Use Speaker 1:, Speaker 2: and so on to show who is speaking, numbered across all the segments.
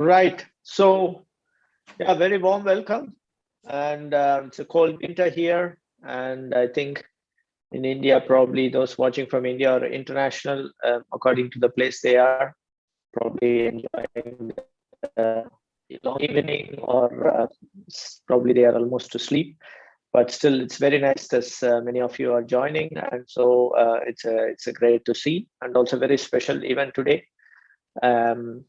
Speaker 1: Right. So, yeah, very warm welcome. And it's a cold winter here. And I think in India, probably those watching from India or international, according to the place they are, probably enjoying the long evening or probably they are almost to sleep. But still, it's very nice that many of you are joining. And so it's a great to see and also very special event today. Um,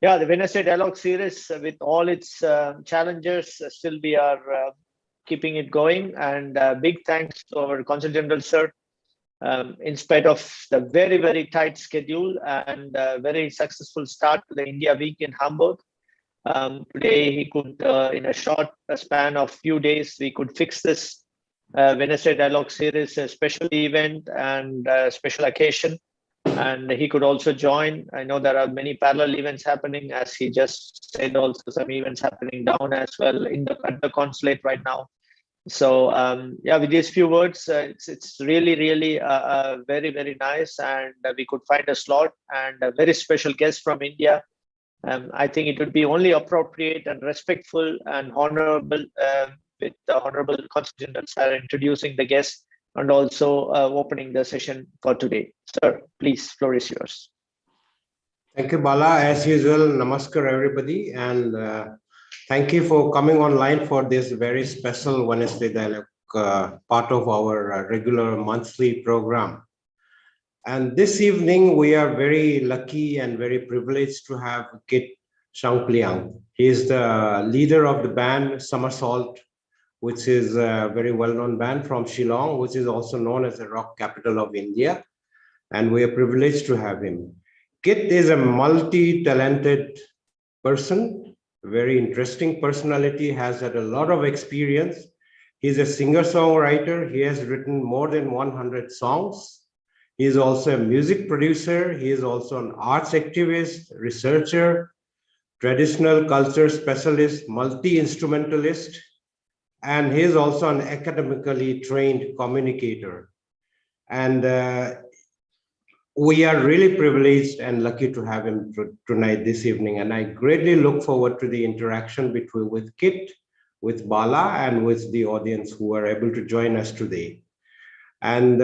Speaker 1: Yeah, the Wednesday Dialogue series, with all its challenges, still we are keeping it going. And big thanks to our Consul General, sir, in spite of the very, very tight schedule and very successful start to the India Week in Hamburg. Today, he could, in a short span of few days, we could fix this Wednesday Dialogue series, a special event and special occasion, and he could also join. I know there are many parallel events happening, as he just said, also some events happening down as well at the consulate right now. So yeah, with these few words, it's really very, very nice, and we could find a slot and a very special guest from India. I think it would be only appropriate and respectful and honorable with the Honorable Consul General Sir introducing the guest and also opening the session for today. Sir, please, floor is yours.
Speaker 2: Thank you, Bala. As usual, namaskar, everybody. And thank you for coming online for this very special Wednesday Dialogue, part of our regular monthly program. And this evening, we are very lucky and very privileged to have Kit Shangpliang. He is the leader of the band SUMMERSALT, which is a very well-known band from Shillong, which is also known as the rock capital of India. And we are privileged to have him. Kit is a multi-talented person, very interesting personality, has had a lot of experience. He's a singer-songwriter. He has written more than 100 songs. He is also a music producer. He is also an arts activist, researcher, traditional culture specialist, multi-instrumentalist, and he is also an academically trained communicator. And we are really privileged and lucky to have him tonight, this evening. And I greatly look forward to the interaction with Kit, with Bala, and with the audience who are able to join us today. And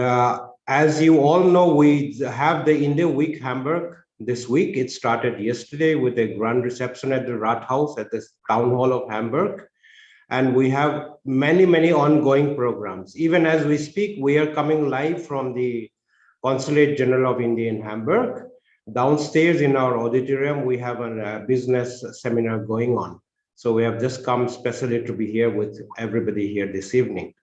Speaker 2: as you all know, we have the India Week Hamburg this week. It started yesterday with a grand reception at the Rathaus at the Town Hall of Hamburg. And we have many ongoing programs. Even as we speak, we are coming live from the Consulate General of India in Hamburg. Downstairs in our auditorium, we have a business seminar going on. So we have just come specially to be here with everybody here this evening.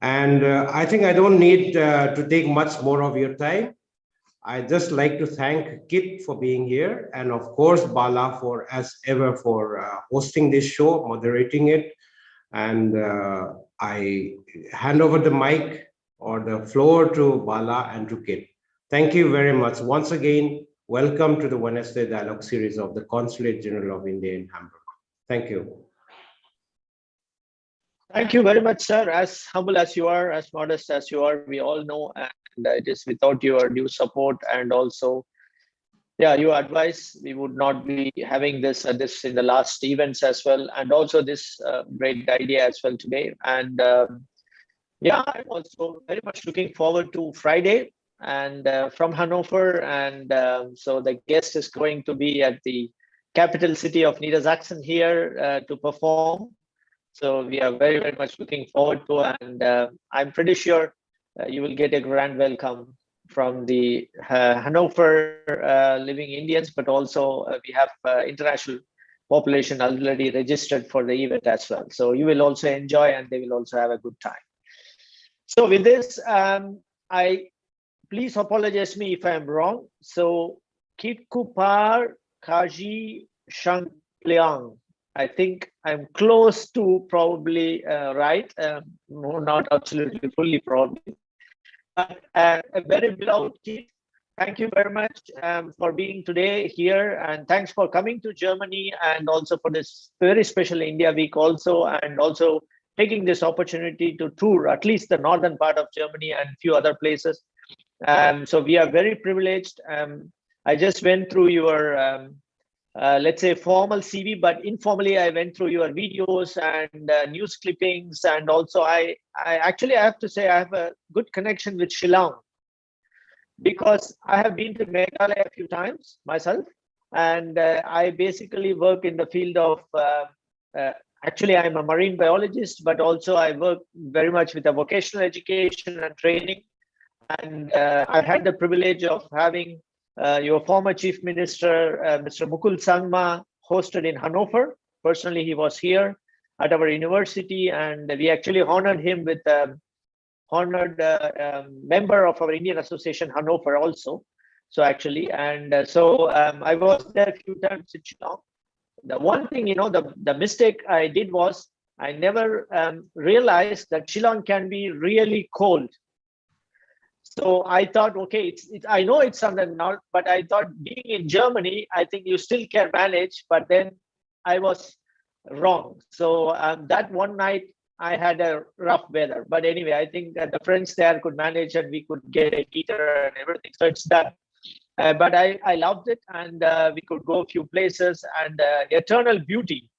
Speaker 2: And I think I don't need to take much more of your time. I'd just like to thank Kit for being here, and of course, Bala for, as ever, for hosting this show, moderating it. And I hand over the mic or the floor to Bala and to Kit. Thank you very much. Once again, welcome to the Wednesday Dialogue series of the Consulate General of India in Hamburg. Thank you.
Speaker 1: Thank you very much, sir. As humble as you are, as modest as you are, we all know, and it is without your due support and also, yeah, your advice, we would not be having this in the last events as well, and also this great idea as well today. And yeah, I'm also very much looking forward to Friday and from Hanover, and so the guest is going to be at the capital city of Niedersachsen here to perform. So we are very much looking forward to, and I'm pretty sure you will get a grand welcome from the Hanover living Indians, but also we have international population already registered for the event as well. So you will also enjoy, and they will also have a good time. So with this, please apologize me if I'm wrong. So Kit Kupar Kaji Shangpliang. I think I'm close to probably right. No, not absolutely fully probably. But a very beloved Kit, thank you very much for being today here, and thanks for coming to Germany, and also for this very special India Week also, and also taking this opportunity to tour at least the northern part of Germany and a few other places. So we are very privileged. I just went through your let's say formal CV, but informally I went through your videos and news clippings, and also I actually I have to say I have a good connection with Shillong, because I have been to Meghalaya a few times myself, and I basically work in the field of, uh, actually I'm a marine biologist, but also I work very much with the vocational education and training. And I had the privilege of having your former Chief Minister, Mr. Mukul Sangma, hosted in Hanover. Personally, he was here at our university, and we actually honored him with honored member of our Indian Association Hanover also. So actually, and I was there a few times in Shillong. The one thing, the mistake I did was I never realized that Shillong can be really cold. So I thought, okay, I know it's on the north, but I thought being in Germany, I think you still can manage. But then I was wrong. So that one night I had a rough weather. But anyway, I think that the friends there could manage, and we could get a heater and everything. So it's done. But I loved it, and we could go a few places, and Eternal Beauty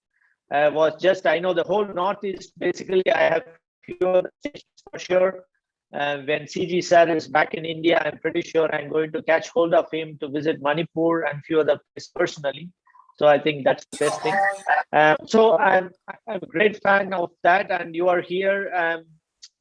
Speaker 1: was just, I know the whole Northeast, basically I have few of the stations for sure. When CG sir is back in India, I'm pretty sure I'm going to catch hold of him to visit Manipur and few other places personally. So I think that's the best thing. So I'm a great fan of that, and you are here.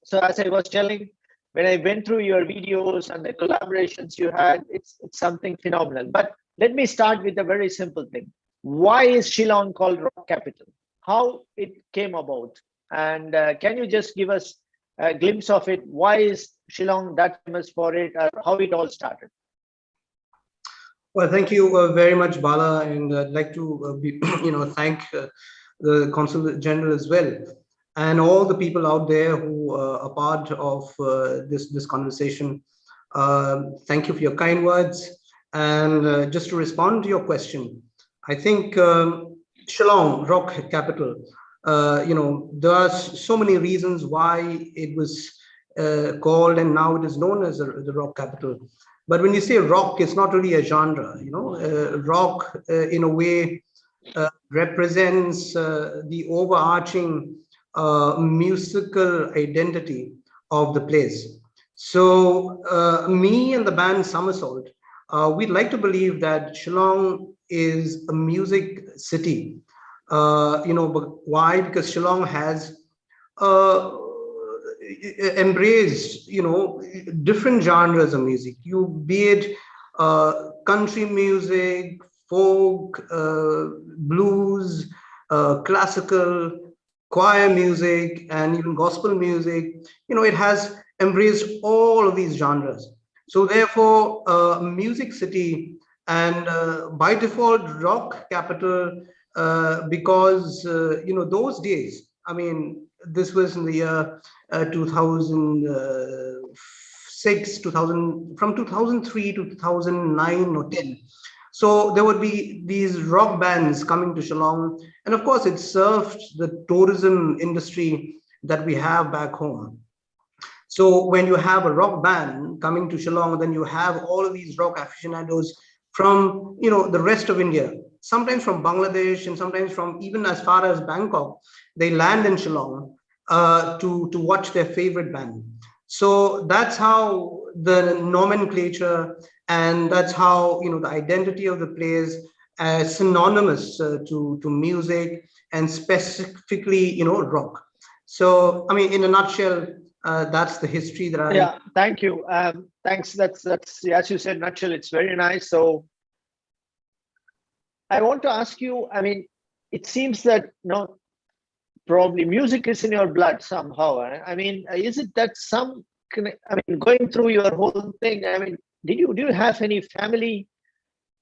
Speaker 1: So as I was telling, when I went through your videos and the collaborations you had, it's something phenomenal. But let me start with a very simple thing. Why is Shillong called rock capital? How it came about? And can you just give us a glimpse of it? Why is Shillong that famous for it? How it all started?
Speaker 3: Well, thank you very much, Bala, and I'd like to thank the Consul General as well, and all the people out there who are part of this conversation. Thank you for your kind words. And just to respond to your question, I think Shillong, rock capital. There are so many reasons why it was called, and now it is known as the rock capital. But when you say rock, it's not really a genre. Rock in a way represents the overarching musical identity of the place. So me and the band SUMMERSALT, we'd like to believe that Shillong is a music city. But why? Because Shillong has embraced different genres of music, be it country music, folk, blues, classical, choir music, and even gospel music. It has embraced all of these genres. So therefore music city, and by default rock capital, because those days, I mean, this was in the year 2006, 2000, from 2003 to 2009 or 10. So there would be these rock bands coming to Shillong, and of course it served the tourism industry that we have back home. So when you have a rock band coming to Shillong, then you have all of these rock aficionados from the rest of India, sometimes from Bangladesh, and sometimes from even as far as Bangkok. They land in Shillong to watch their favorite band. So that's how the nomenclature, and that's how the identity of the place is synonymous to music, and specifically rock. So I mean, in a nutshell, that's the history that
Speaker 1: Yeah, thank you. Thanks. That's as you said, nutshell. It's very nice. So I want to ask you. I mean, it seems that probably music is in your blood somehow. I mean, is it that I mean, going through your whole thing, I mean, do you have any family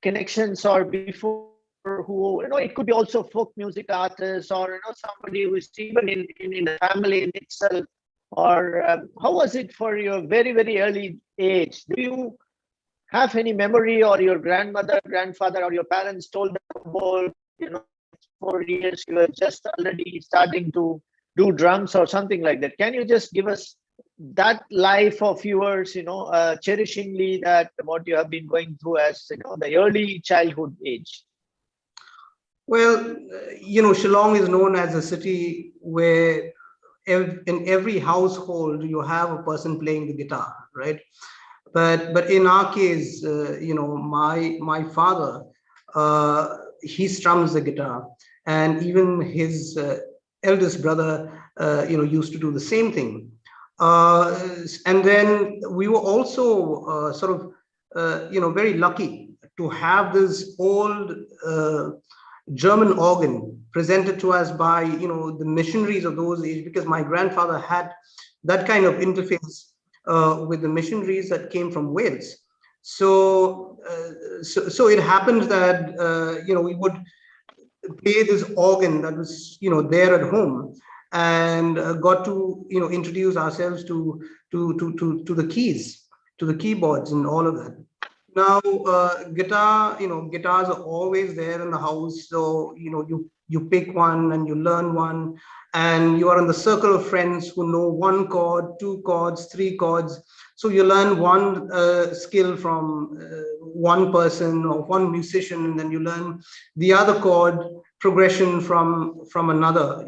Speaker 1: connections or before who, it could be also folk music artists, or somebody who is even in the family in itself, or how was it for your very, very early age? Do you have any memory, or your grandmother, grandfather, or your parents told about 4 years you were just already starting to do drums or something like that? Can you just give us that life of yours, cherishingly, that what you have been going through as the early childhood age?
Speaker 3: Well, Shillong is known as a city where in every household you have a person playing the guitar, right? But in our case, my father, he strums the guitar, and even his eldest brother, used to do the same thing. And then we were also very lucky to have this old German organ presented to us by the missionaries of those age, because my grandfather had that kind of interface with the missionaries that came from Wales. So it happened that we would play this organ that was there at home, and got to introduce ourselves to the keys, to the keyboards and all of that. Now, guitars are always there in the house. So, you pick one and you learn one, and you are in the circle of friends who know one chord, two chords, three chords. So you learn one skill from one person or one musician, and then you learn the other chord progression from another.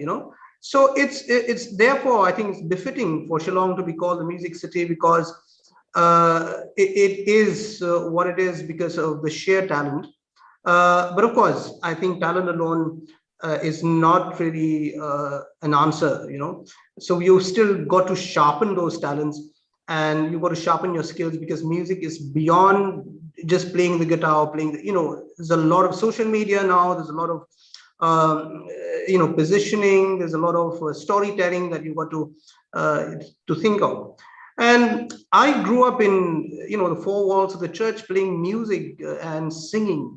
Speaker 3: So it's therefore I think it's befitting for Shillong to be called the music city, because it is what it is because of the sheer talent. But of course, I think talent alone is not really an answer, So you still got to sharpen those talents, and you got to sharpen your skills, because music is beyond just playing the guitar or playing there's a lot of social media now. There's a lot of positioning. There's a lot of storytelling that you got to think of. And I grew up in the four walls of the church playing music and singing.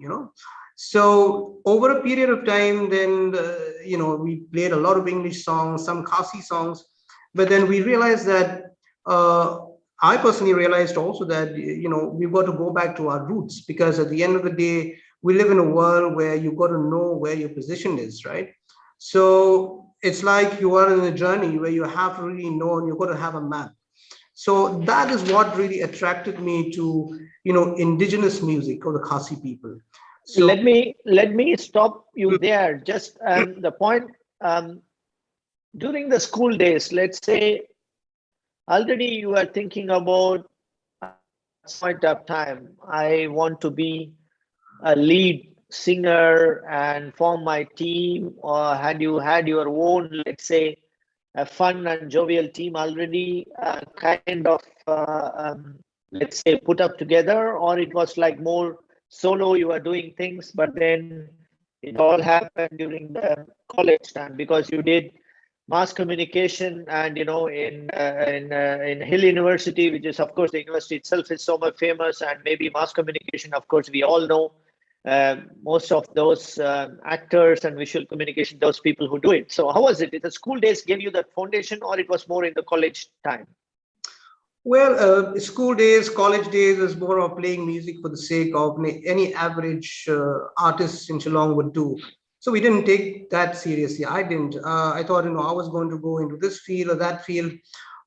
Speaker 3: So over a period of time, then we played a lot of English songs, some Khasi songs, but then we realized that I personally realized also that we've got to go back to our roots, because at the end of the day, we live in a world where you've got to know where your position is, right? So it's like you are in a journey where you have to really know, and you've got to have a map. So that is what really attracted me to indigenous music of the Khasi people. So
Speaker 1: let me stop you there. Just the point, during the school days, let's say already you are thinking about point of time, I want to be a lead singer and form my team, or had you had your own, let's say, a fun and jovial team already kind of let's say put up together, or it was like more solo, you were doing things, but then it all happened during the college time because you did mass communication, and in Hill University, which is of course the university itself is so much famous, and maybe mass communication, of course we all know most of those actors and visual communication, those people who do it. So how was it? Did the school days give you that foundation, or it was more in the college time?
Speaker 3: Well, school days, college days is more of playing music for the sake of any average artist in Shillong would do. So we didn't take that seriously. I didn't. I thought, I was going to go into this field or that field,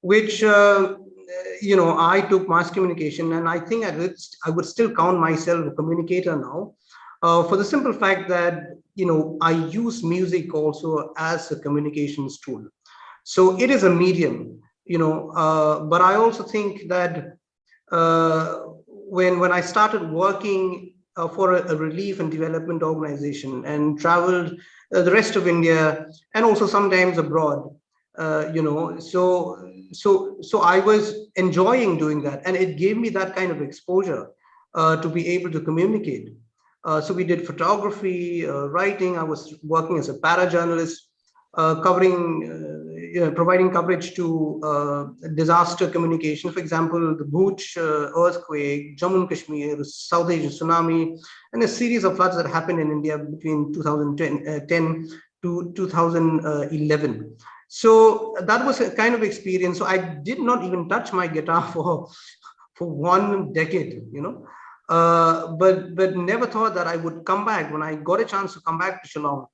Speaker 3: which, I took mass communication, and I think I would still count myself a communicator now, for the simple fact that, I use music also as a communications tool. So it is a medium. But I also think that when I started working for a relief and development organization and traveled the rest of India and also sometimes abroad, so I was enjoying doing that, and it gave me that kind of exposure to be able to communicate. So we did photography, writing. I was working as a para-journalist, providing coverage to disaster communication. For example, the Bhuj earthquake, Jammu and Kashmir, South Asian tsunami, and a series of floods that happened in India between 2010 to 2011. So that was a kind of experience. So I did not even touch my guitar for 1 decade, but never thought that I would come back. When I got a chance to come back to Shillong,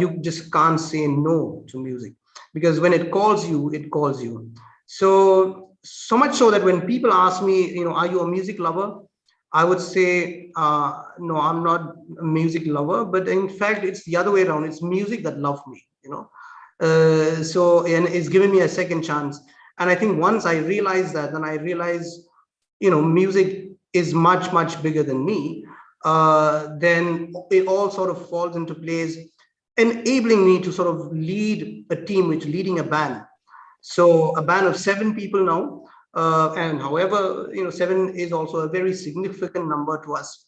Speaker 3: you just can't say no to music, because when it calls you, it calls you. So much so that when people ask me, are you a music lover? I would say, no, I'm not a music lover, but in fact, it's the other way around. It's music that loved me, and it's given me a second chance. And I think once I realized that, then I realized, music is much, much bigger than me. Then it all sort of falls into place, enabling me to sort of lead a team, leading a band. So a band of 7 people now, and however, 7 is also a very significant number to us.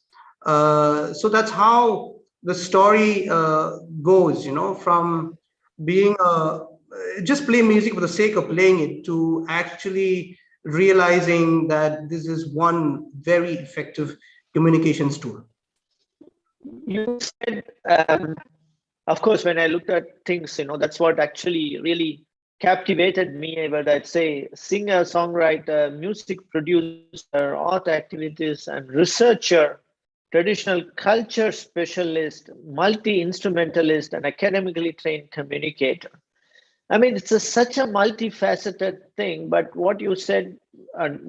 Speaker 3: So that's how the story goes, from being just play music for the sake of playing it to actually realizing that this is one very effective communications tool.
Speaker 1: You said, of course, when I looked at things, that's what actually really captivated me. But I'd say singer, songwriter, music producer, art activist, and researcher, traditional culture specialist, multi-instrumentalist, and academically trained communicator. I mean, it's such a multifaceted thing. But what you said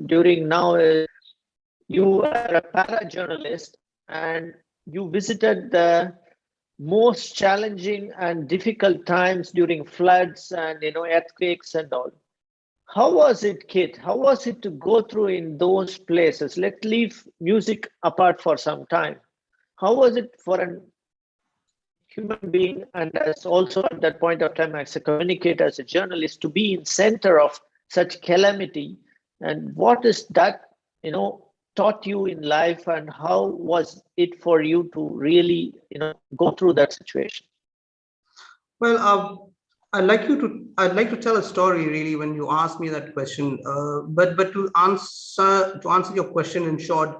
Speaker 1: during now is you are a para-journalist and you visited the most challenging and difficult times during floods and earthquakes and all. How was it, Kit? How was it to go through in those places? Let's leave music apart for some time. How was it for a human being, and as also at that point of time as a communicator, as a journalist, to be in center of such calamity? And what is that taught you in life, and how was it for you to really go through that situation?
Speaker 3: Well, I'd like to tell a story really when you ask me that question. But to answer your question in short,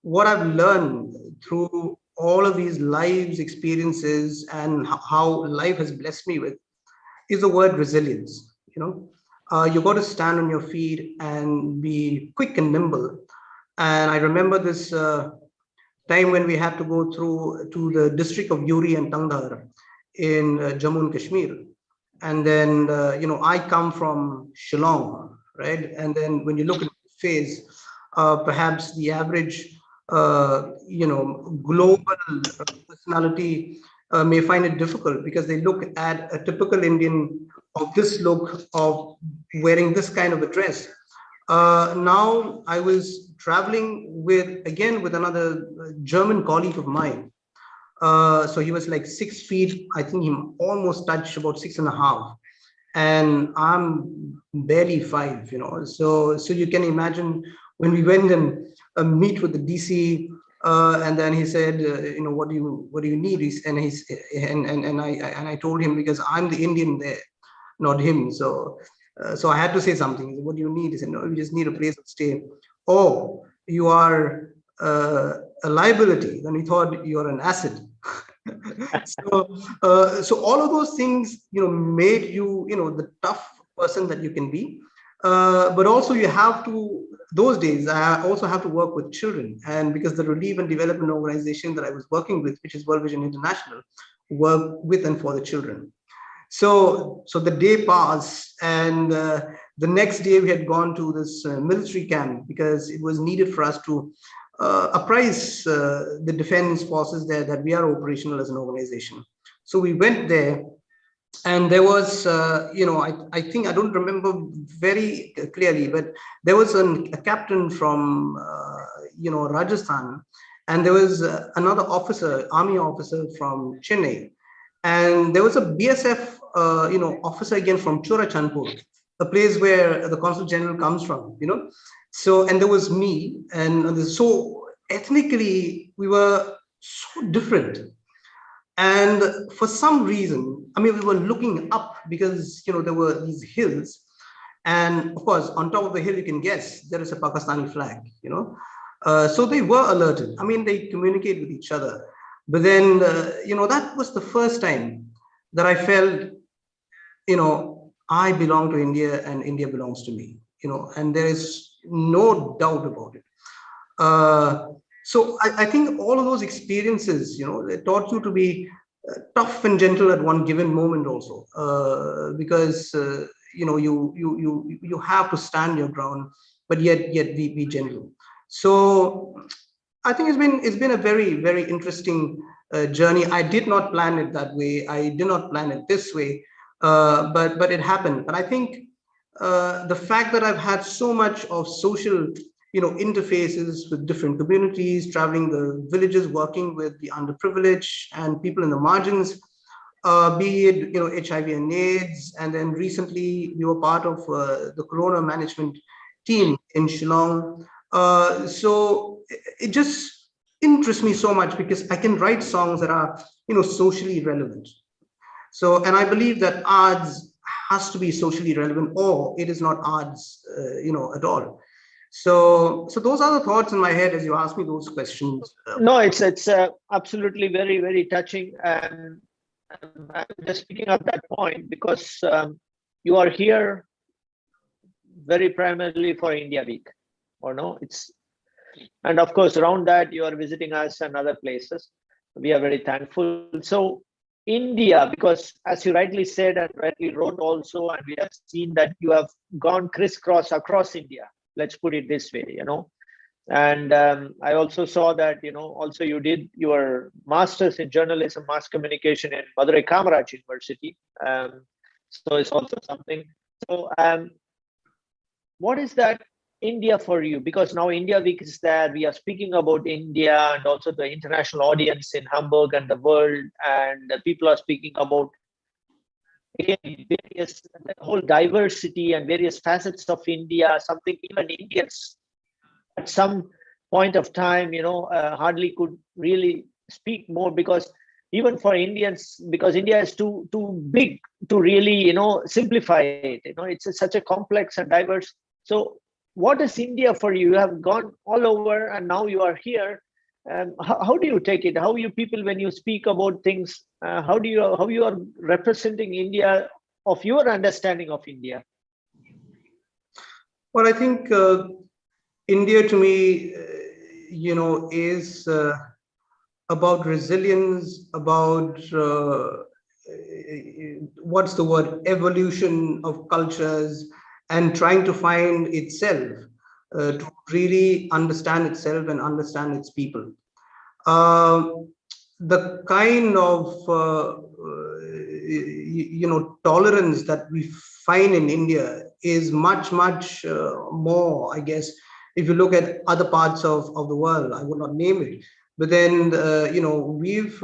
Speaker 3: what I've learned through all of these lives experiences and how life has blessed me with is the word resilience. You got to stand on your feet and be quick and nimble. And I remember this time when we had to go through to the district of Uri and Tangdhar in Jammu and Kashmir. And then, I come from Shillong, right? And then when you look at the face, perhaps the average, global personality may find it difficult because they look at a typical Indian of this look of wearing this kind of a dress. Now I was traveling with another German colleague of mine. So he was like 6 feet. I think he almost touched about 6.5, and I'm barely 5. So you can imagine when we went and meet with the DC, and then he said, what do you need? And I told him, because I'm the Indian there, not him. So I had to say something. He said, what do you need? He said, no, we just need a place to stay. Oh, you are a liability. Then we thought you're an asset. So all of those things, made you, the tough person that you can be. But also you have to, those days, I also have to work with children. And because the relief and development organization that I was working with, which is World Vision International, work with and for the children. So the day passed, and the next day we had gone to this military camp because it was needed for us to apprise the defense forces there that we are operational as an organization. So we went there, and there was, I think, I don't remember very clearly, but there was a captain from, Rajasthan, and there was another officer, army officer from Chennai, and there was a BSF, officer again from Chorachandpur, a place where the consul general comes from, So, and there was me, and so ethnically we were so different. And for some reason, we were looking up because, there were these hills. And of course, on top of the hill, you can guess there is a Pakistani flag, So they were alerted. They communicate with each other. But then, that was the first time that I felt, I belong to India and India belongs to me, and there is no doubt about it. So I think all of those experiences, they taught you to be tough and gentle at one given moment also, because, you have to stand your ground, but yet be gentle. So I think it's been a very, very interesting journey. I did not plan it that way. I did not plan it this way, but it happened. But I think the fact that I've had so much of social, interfaces with different communities, traveling the villages, working with the underprivileged and people in the margins, be it HIV and AIDS, and then recently we were part of the Corona management team in Shillong. So it just interests me so much because I can write songs that are socially relevant. So, and I believe that arts has to be socially relevant, or it is not arts, at all. So those are the thoughts in my head as you ask me those questions.
Speaker 1: No, it's absolutely very, very touching. And I'm just picking up that point because you are here very primarily for India Week, or no? And of course, around that, you are visiting us and other places. We are very thankful. So India, because as you rightly said and rightly wrote also, and we have seen that you have gone crisscross across India. Let's put it this way, And I also saw that, also you did your master's in journalism, mass communication in Madurai Kamaraj University. So it's also something. So what is that India for you? Because now India Week is there. We are speaking about India and also the international audience in Hamburg and the world. And people are speaking about, again, various, the whole diversity and various facets of India, something even Indians at some point of time, hardly could really speak more, because even for Indians, because India is too big to really, simplify it. It's such a complex and diverse. So what is India for you? You have gone all over and now you are here. How do you take it? How you people, when you speak about things, how you are representing India of your understanding of India?
Speaker 3: Well, I think India to me, is about resilience, about what's the word, evolution of cultures, and trying to find itself, to really understand itself and understand its people. The kind of tolerance that we find in India is much more, I guess. If you look at other parts of the world, I would not name it, but then we've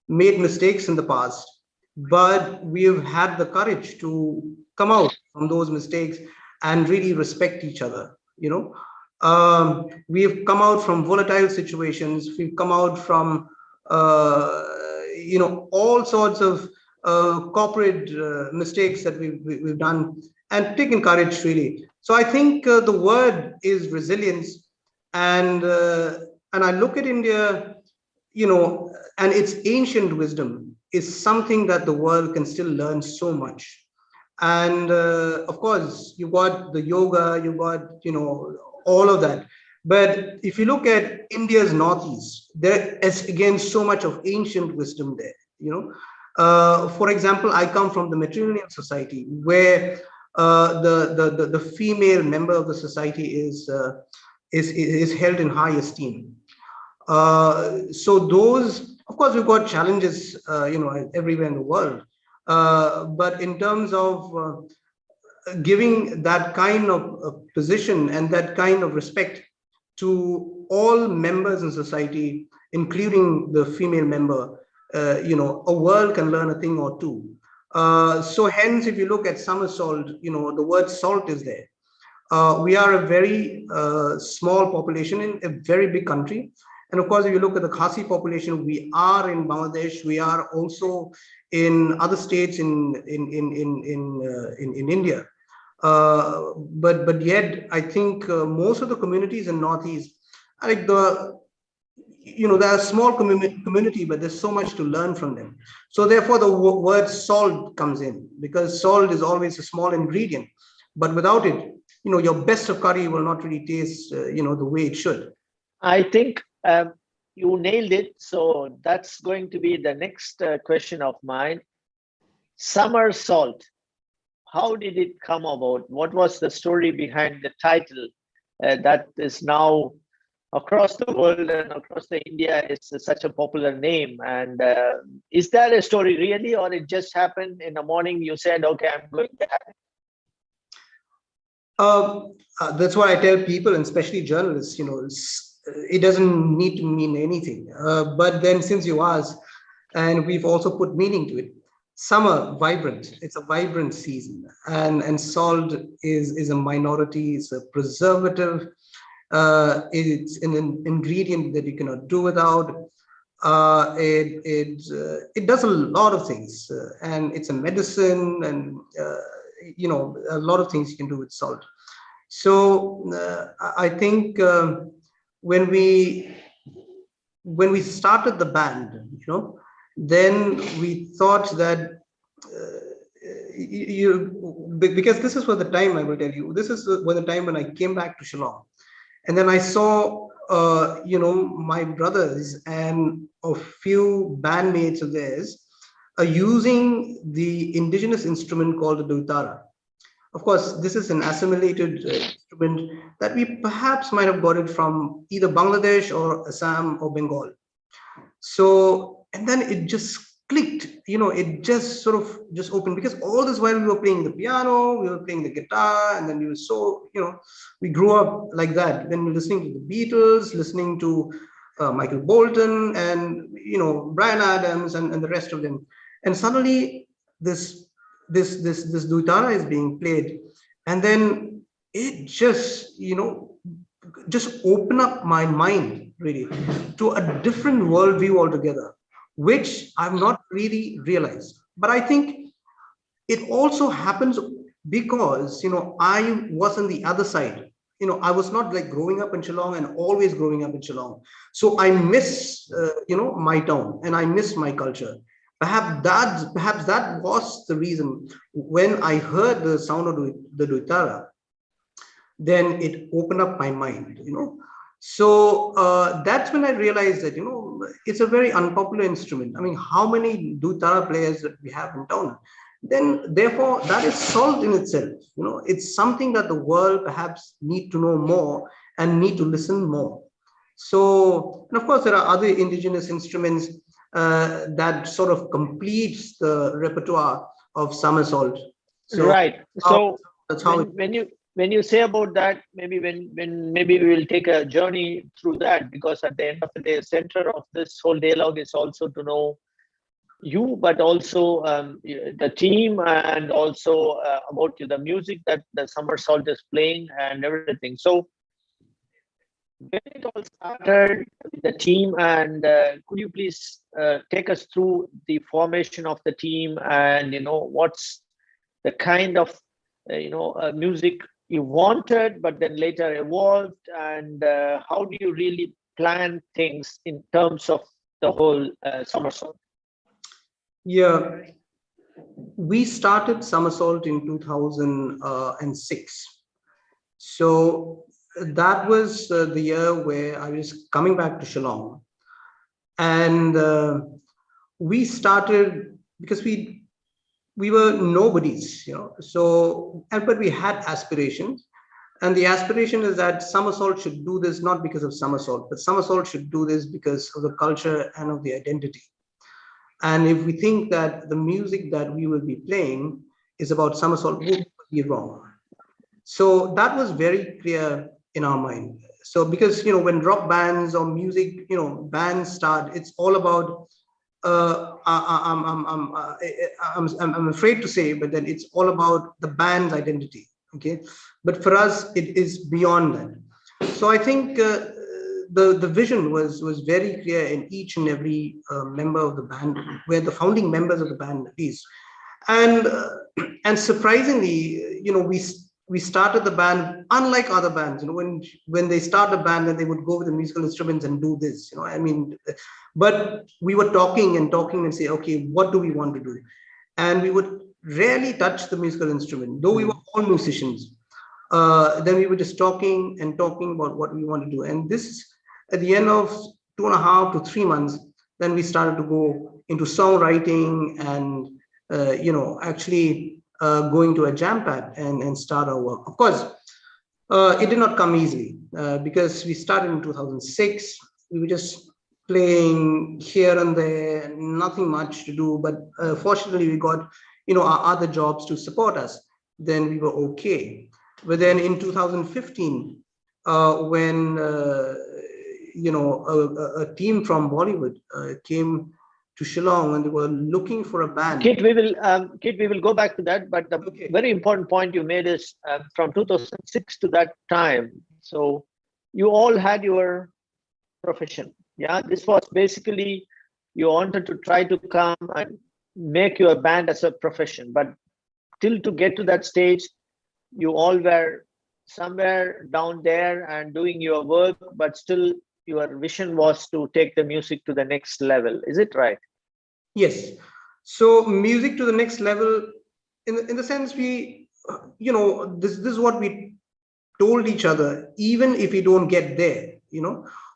Speaker 3: made mistakes in the past, but we've had the courage to come out from those mistakes and really respect each other. We've come out from volatile situations. We've come out from all sorts of corporate mistakes that we've done, and taken courage really. So I think the word is resilience, and I look at India, and its ancient wisdom is something that the world can still learn so much. And of course, you got the yoga, you got all of that. But if you look at India's northeast, there is again so much of ancient wisdom there. For example, I come from the matrilineal society, where the female member of the society is held in high esteem. So those, of course, we've got challenges, everywhere in the world. But in terms of giving that kind of position and that kind of respect to all members in society, including the female member, a world can learn a thing or two. So hence, if you look at Somersault, the word salt is there. We are a very small population in a very big country. And of course, if you look at the Khasi population, we are in Bangladesh. We are also in other states in India. But yet, I think most of the communities in Northeast, like they're a small community, but there's so much to learn from them. So therefore, the word salt comes in, because salt is always a small ingredient, but without it, your best of curry will not really taste, the way it should.
Speaker 1: I think you nailed it. So that's going to be the next question of mine. Somersault. How did it come about? What was the story behind the title that is now across the world and across the India, it's such a popular name. And is that a story really, or it just happened in the morning? You said, "Okay, I'm going there."
Speaker 3: That's what I tell people, and especially journalists. It doesn't need to mean anything. But then, since you asked, and we've also put meaning to it. Summer, vibrant. It's a vibrant season, and salt is a minority. It's a preservative. It's an ingredient that you cannot do without. It does a lot of things, and it's a medicine, and a lot of things you can do with salt. So I think when we started the band, then we thought that because this is for the time, I will tell you, this is for the time when I came back to Shillong, and then I saw my brothers and a few bandmates of theirs are using the indigenous instrument called the dutara. Of course, this is an assimilated instrument that we perhaps might have got it from either Bangladesh or Assam or Bengal. So, and then it just clicked, it just sort of just opened, because all this while we were playing the piano, we were playing the guitar, and then we grew up like that. Then we're listening to the Beatles, listening to Michael Bolton, and Bryan Adams, and the rest of them. And suddenly this dutara is being played, and then it just open up my mind really to a different worldview altogether, which I've not really realized. But I think it also happens because I was on the other side. I was not like growing up in Shillong and always growing up in Shillong, so I miss my town, and I miss my culture. Perhaps that was the reason. When I heard the sound of the dutara, then it opened up my mind, So that's when I realized that, it's a very unpopular instrument. I mean, how many dutara players that we have in town? Then therefore, that is salt in itself. It's something that the world perhaps need to know more and need to listen more. So, and of course, there are other indigenous instruments that sort of completes the repertoire of somersault. So
Speaker 1: Right. So
Speaker 3: that's how
Speaker 1: when you say about that, maybe maybe we will take a journey through that, because at the end of the day, the center of this whole dialogue is also to know you, but also the team, and also about the music that the Somersault is playing and everything. So when it all started with the team, and could you please take us through the formation of the team, and what's the kind of music you wanted, but then later evolved, and how do you really plan things in terms of the whole Somersault?
Speaker 3: Yeah, we started Somersault in 2006. So that was the year where I was coming back to Shillong, and we started because we were nobodies, So, but we had aspirations, and the aspiration is that Somersault should do this not because of Somersault, but Somersault should do this because of the culture and of the identity. And if we think that the music that we will be playing is about Somersault, we will be wrong. So that was very clear in our mind. So because when rock bands or music bands start, it's all about I'm afraid to say, but then it's all about the band's identity. Okay, but for us it is beyond that. So I think the vision was very clear in each and every member of the band, where the founding members of the band at least, and surprisingly, we started the band unlike other bands. When they start a band, then they would go with the musical instruments and do this. I mean, but we were talking and say, okay, what do we want to do? And we would rarely touch the musical instrument, though we were all musicians. Then we were just talking about what we want to do. And this, at the end of 2.5 to 3 months, then we started to go into songwriting and, actually going to a jam pad and start our work. Of course, It did not come easily because we started in 2006. We were just playing here and there, nothing much to do. But fortunately, we got our other jobs to support us. Then we were okay. But then in 2015, when a team from Bollywood came to Shillong and they were looking for a band.
Speaker 1: Kit, we will go back to that. But the very important point you made is from 2006 to that time. So you all had your profession. Yeah, this was basically you wanted to try to come and make your band as a profession. But till to get to that stage, you all were somewhere down there and doing your work, but still your vision was to take the music to the next level. Is it right?
Speaker 3: Yes. So music to the next level, in the sense we, this is what we told each other. Even if we don't get there,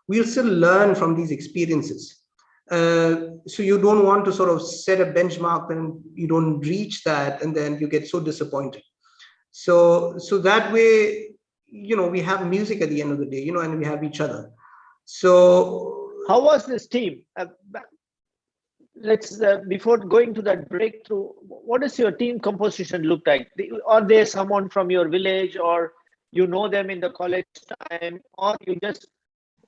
Speaker 3: we'll still learn from these experiences. So you don't want to sort of set a benchmark and you don't reach that, and then you get so disappointed. So that way, we have music at the end of the day, and we have each other. So
Speaker 1: how was this team? Let's before going to that breakthrough, what does your team composition look like? Are they someone from your village, or you know them in the college time, or you just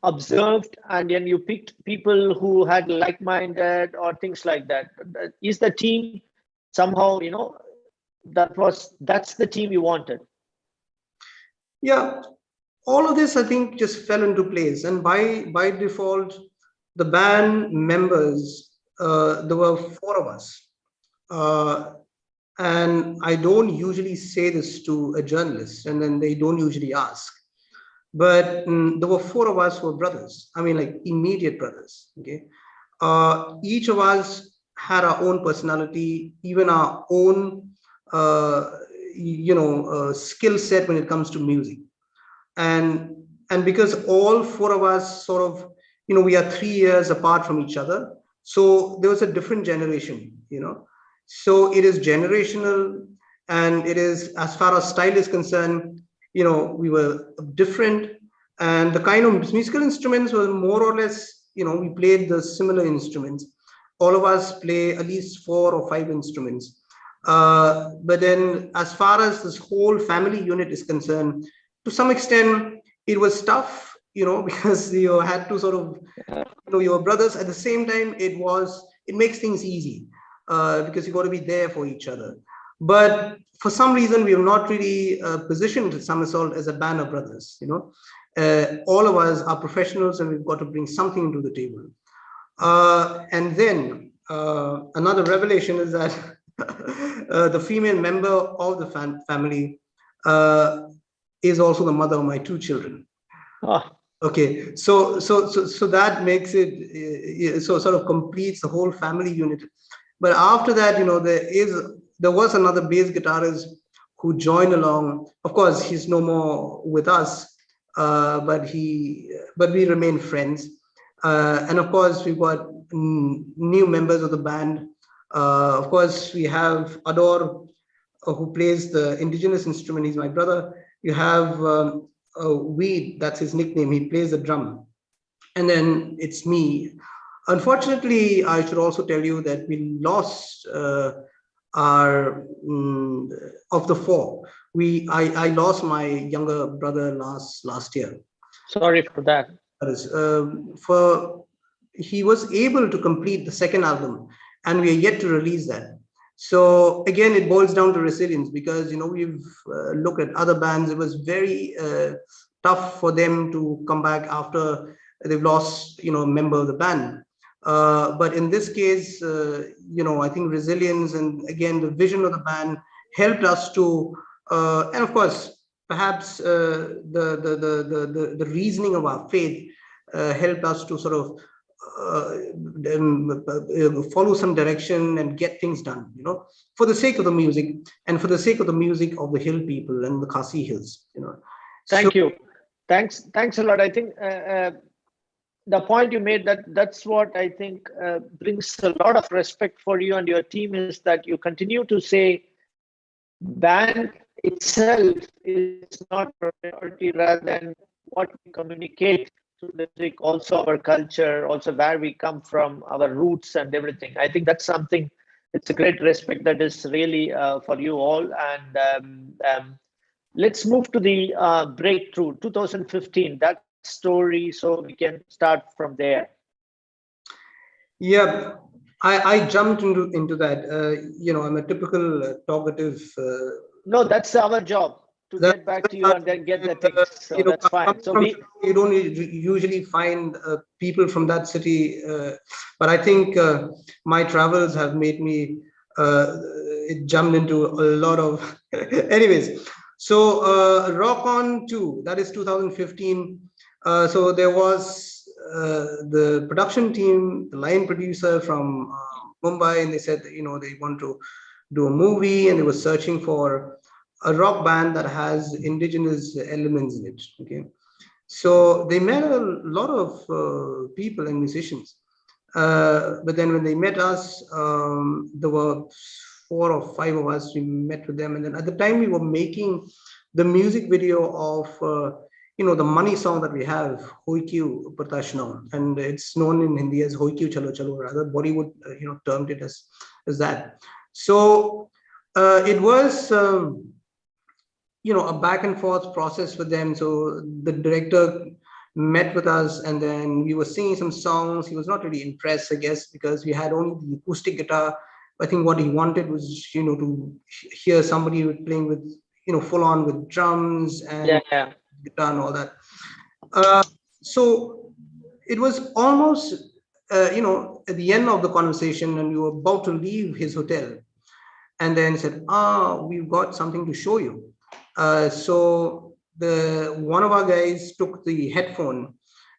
Speaker 1: observed and then you picked people who had like-minded or things like that? Is the team somehow, that's the team you wanted?
Speaker 3: Yeah, all of this I think just fell into place, and by default, the band members, there were 4 of us, and I don't usually say this to a journalist, and then they don't usually ask. But there were 4 of us who were brothers. I mean, like immediate brothers. Okay, each of us had our own personality, even our own, skill set when it comes to music, and because all 4 of us sort of, we are 3 years apart from each other, so there was a different generation. So it is generational, and it is, as far as style is concerned, we were different, and the kind of musical instruments were more or less, we played the similar instruments. All of us play at least 4 or 5 instruments. But then as far as this whole family unit is concerned, to some extent, it was tough, because you had to sort of, your brothers. At the same time, it makes things easy, because you got to be there for each other. But for some reason, we have not really positioned Somersault as a band of brothers. All of us are professionals, and we've got to bring something to the table. And then another revelation is that the female member of the family is also the mother of my 2 children.
Speaker 1: Oh.
Speaker 3: Okay, so that makes it, so sort of completes the whole family unit. But after that, there was another bass guitarist who joined along. Of course, he's no more with us, but we remain friends. And of course, we've got new members of the band. Of course, we have Ador, who plays the indigenous instrument. He's my brother. You have Weed, that's his nickname. He plays the drum. And then it's me. Unfortunately, I should also tell you that we lost our of the 4. I lost my younger brother last year.
Speaker 1: Sorry for that.
Speaker 3: He was able to complete the 2nd album, and we are yet to release that. So again, it boils down to resilience, because we've looked at other bands. It was very tough for them to come back after they've lost a member of the band. But in this case, I think resilience and again the vision of the band helped us to, and of course, perhaps the reasoning of our faith helped us to sort of follow some direction and get things done, for the sake of the music and for the sake of the music of the hill people and the Khasi Hills.
Speaker 1: Thank you. Thanks a lot. I think the point you made, that's what I think brings a lot of respect for you and your team, is that you continue to say band itself is not priority, rather than what we communicate through the music, also our culture, also where we come from, our roots and everything. I think that's something, it's a great respect that is really for you all. And let's move to the breakthrough 2015, that story, so we can start from there.
Speaker 3: Yeah, I jumped into that. I'm a typical talkative.
Speaker 1: No, that's our job to
Speaker 3: That,
Speaker 1: get back to you and then get the things. So that's fine. So
Speaker 3: from, you don't usually find people from that city, but I think my travels have made me it jumped into a lot of. Anyways, so Rock On 2, that is 2015. So there was the production team, the line producer from Mumbai, and they said they want to do a movie, and they were searching for a rock band that has indigenous elements in it. Okay, so they met a lot of people and musicians, but then when they met us, there were 4 or 5 of us. We met with them, and then at the time we were making the music video of the money song that we have, Hoi Kyu Pratashnam, and it's known in Hindi as Hoi Kyu Chalo Chalo. Rather, Bollywood termed it as that. So it was a back and forth process with them. So the director met with us, and then we were singing some songs. He was not really impressed, I guess, because we had only the acoustic guitar. I think what he wanted was to hear somebody playing with full on with drums and guitar and all that. So it was almost at the end of the conversation, and we were about to leave his hotel, and then said, we've got something to show you. So one of our guys took the headphone,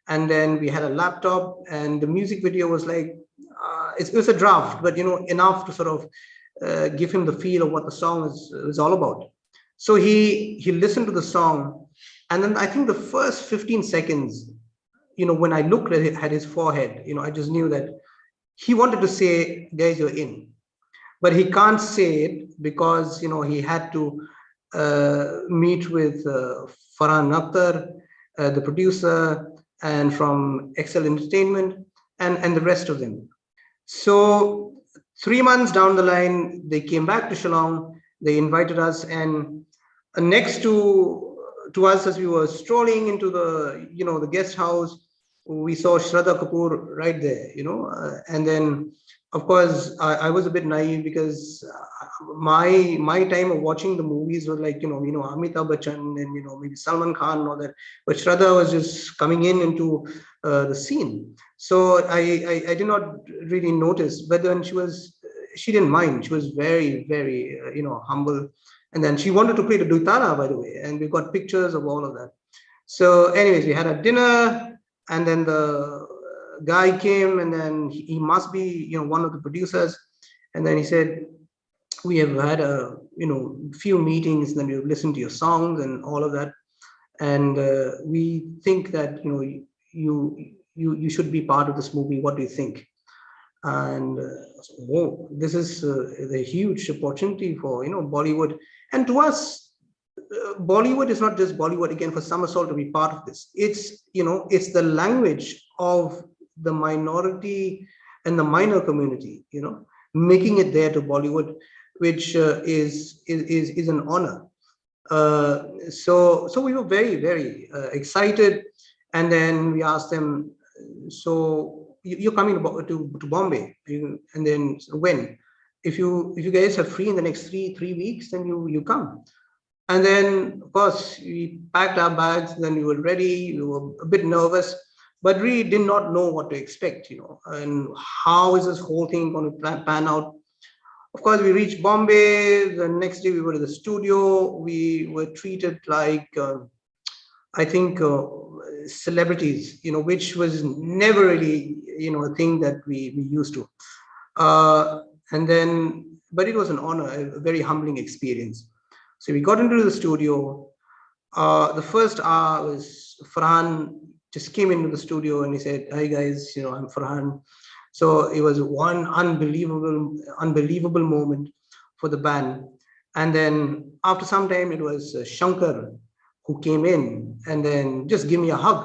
Speaker 3: and then we had a laptop, and the music video was like, it was a draft, but enough to sort of give him the feel of what the song is all about. So he listened to the song, and then I think the first 15 seconds, when I looked at his forehead, I just knew that he wanted to say, guys, you're in. But he can't say it because, he had to meet with Farhan Akhtar, the producer, and from Excel Entertainment, and the rest of them. So 3 months down the line, they came back to Shillong. They invited us, and next to us, as we were strolling into the guest house, we saw Shraddha Kapoor right there, and then of course I was a bit naive because my time of watching the movies was like Amitabh Bachchan and maybe Salman Khan and all that, but Shraddha was just coming into the scene. So I did not really notice, but then she didn't mind. She was very, very humble, and then she wanted to play the Duitara, by the way, and we got pictures of all of that. So anyways, we had a dinner, and then the guy came, and then he must be one of the producers, and then he said, we have had a few meetings, and then we've listened to your songs and all of that, and we think that you should be part of this movie. What do you think? And this is a huge opportunity for Bollywood, and to us, Bollywood is not just Bollywood. Again, for Somersault to be part of this, it's it's the language of the minority and the minor community, making it there to Bollywood, which is an honor. So we were very, very excited, and then we asked them, so you're coming to Bombay, and then when? If you guys are free in the next three weeks, then you come. And then, of course, we packed our bags, then we were ready. We were a bit nervous, but really did not know what to expect, and how is this whole thing going to pan out. Of course, we reached Bombay. The next day we were to the studio. We were treated like, I think, celebrities, which was never really, a thing that we used to. And then, but it was an honor, a very humbling experience. So we got into the studio. The first hour was Farhan just came into the studio, and he said, "Hi guys, I'm Farhan." So it was one unbelievable moment for the band. And then after some time, it was Shankar who came in and then just give me a hug.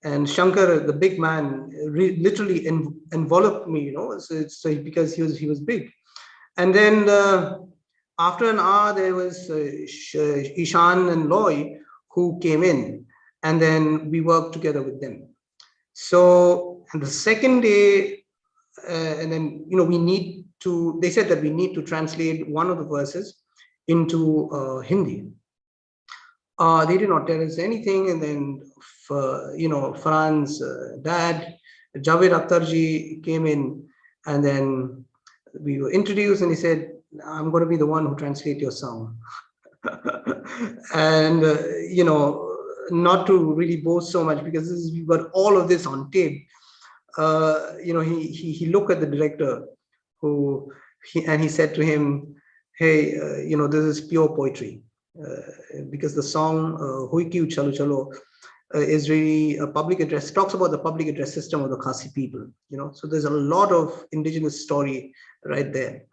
Speaker 3: And Shankar, the big man, literally enveloped me, you know, so because he was big. And then after an hour, there was Ishan and Loy who came in, and then we worked together with them. So, and the second day, and then, you know, they said that we need to translate one of the verses into Hindi. They did not tell us anything. And then, you know, Fran's dad, Javed Akhtarji, came in, and then we were introduced, and he said, I'm going to be the one who translate your song. And, you know, not to really boast so much, because we've got all of this on tape. You know, he looked at the director and he said to him, hey, you know, this is pure poetry. Because the song Hui Kyu Chalo Chalo is really a public address, talks about the public address system of the Khasi people, you know. So there's a lot of indigenous story right there.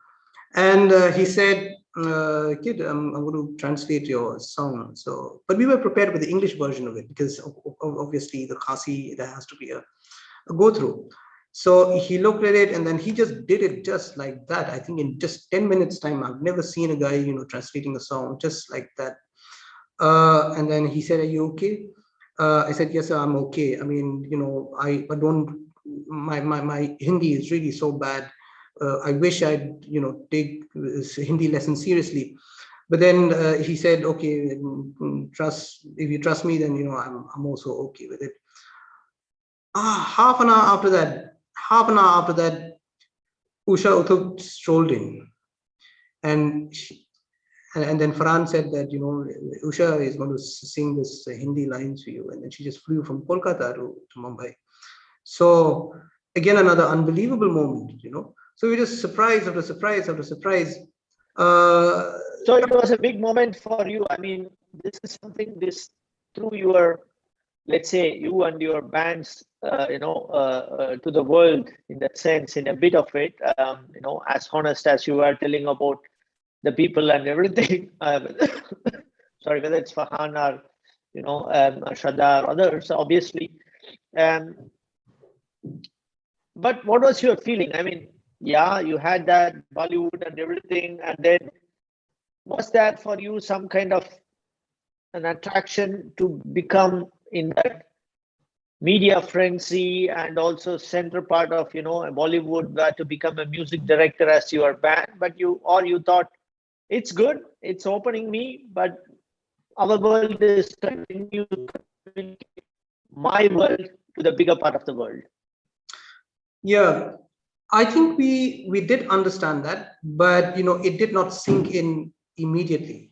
Speaker 3: And he said, kid, I'm going to translate your song. So, but we were prepared with the English version of it, because obviously the Khasi, there has to be a go through. So he looked at it, and then he just did it just like that. I think in just 10 minutes time. I've never seen a guy, you know, translating a song just like that. And then he said, are you okay? I said, yes, sir, I'm okay. I mean, you know, I don't, my Hindi is really so bad. I wish I'd, you know, take Hindi lesson seriously. But then he said, okay, if you trust me, then, you know, I'm also okay with it. Half an hour after that, Usha Uthuk strolled in, and then Farhan said that, you know, Usha is going to sing this Hindi lines for you, and then she just flew from Kolkata to Mumbai. So again, another unbelievable moment, you know. So we just surprise after surprise after surprise.
Speaker 1: So it was a big moment for you. I mean, this is something through your, let's say, you and your bands, you know, to the world in that sense, in a bit of it, you know, as honest as you are telling about the people and everything. Sorry, whether it's Farhan or, you know, Shraddha or others, obviously. But what was your feeling? I mean, yeah, you had that Bollywood and everything, and then was that for you some kind of an attraction to become in that media frenzy and also center part of, you know, Bollywood, where to become a music director as your band? But you thought it's good, it's opening me, but our world is continue to communicate my world to the bigger part of the world.
Speaker 3: Yeah, I think we did understand that, but, you know, it did not sink in immediately,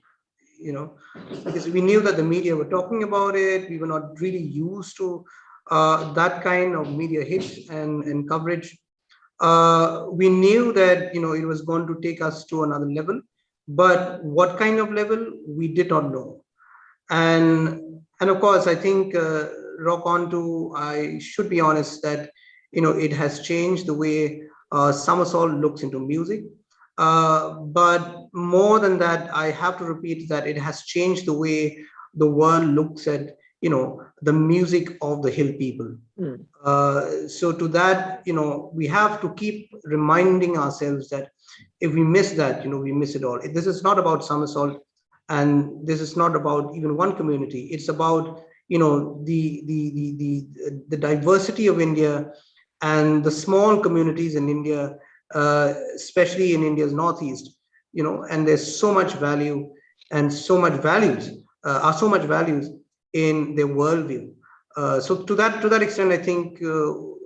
Speaker 3: you know, because we knew that the media were talking about it. We were not really used to that kind of media hit and coverage. We knew that, you know, it was going to take us to another level, but what kind of level, we did not know. And of course, I think Rock On to, I should be honest that, you know, it has changed the way Somersault looks into music. But more than that, I have to repeat that it has changed the way the world looks at, you know, the music of the hill people. So to that, you know, we have to keep reminding ourselves that if we miss that, you know, we miss it all. This is not about Somersault, and this is not about even one community. It's about, you know, the diversity of India and the small communities in India, especially in India's northeast, you know. And there's so much value and so much values, in their worldview. So to that extent, I think, you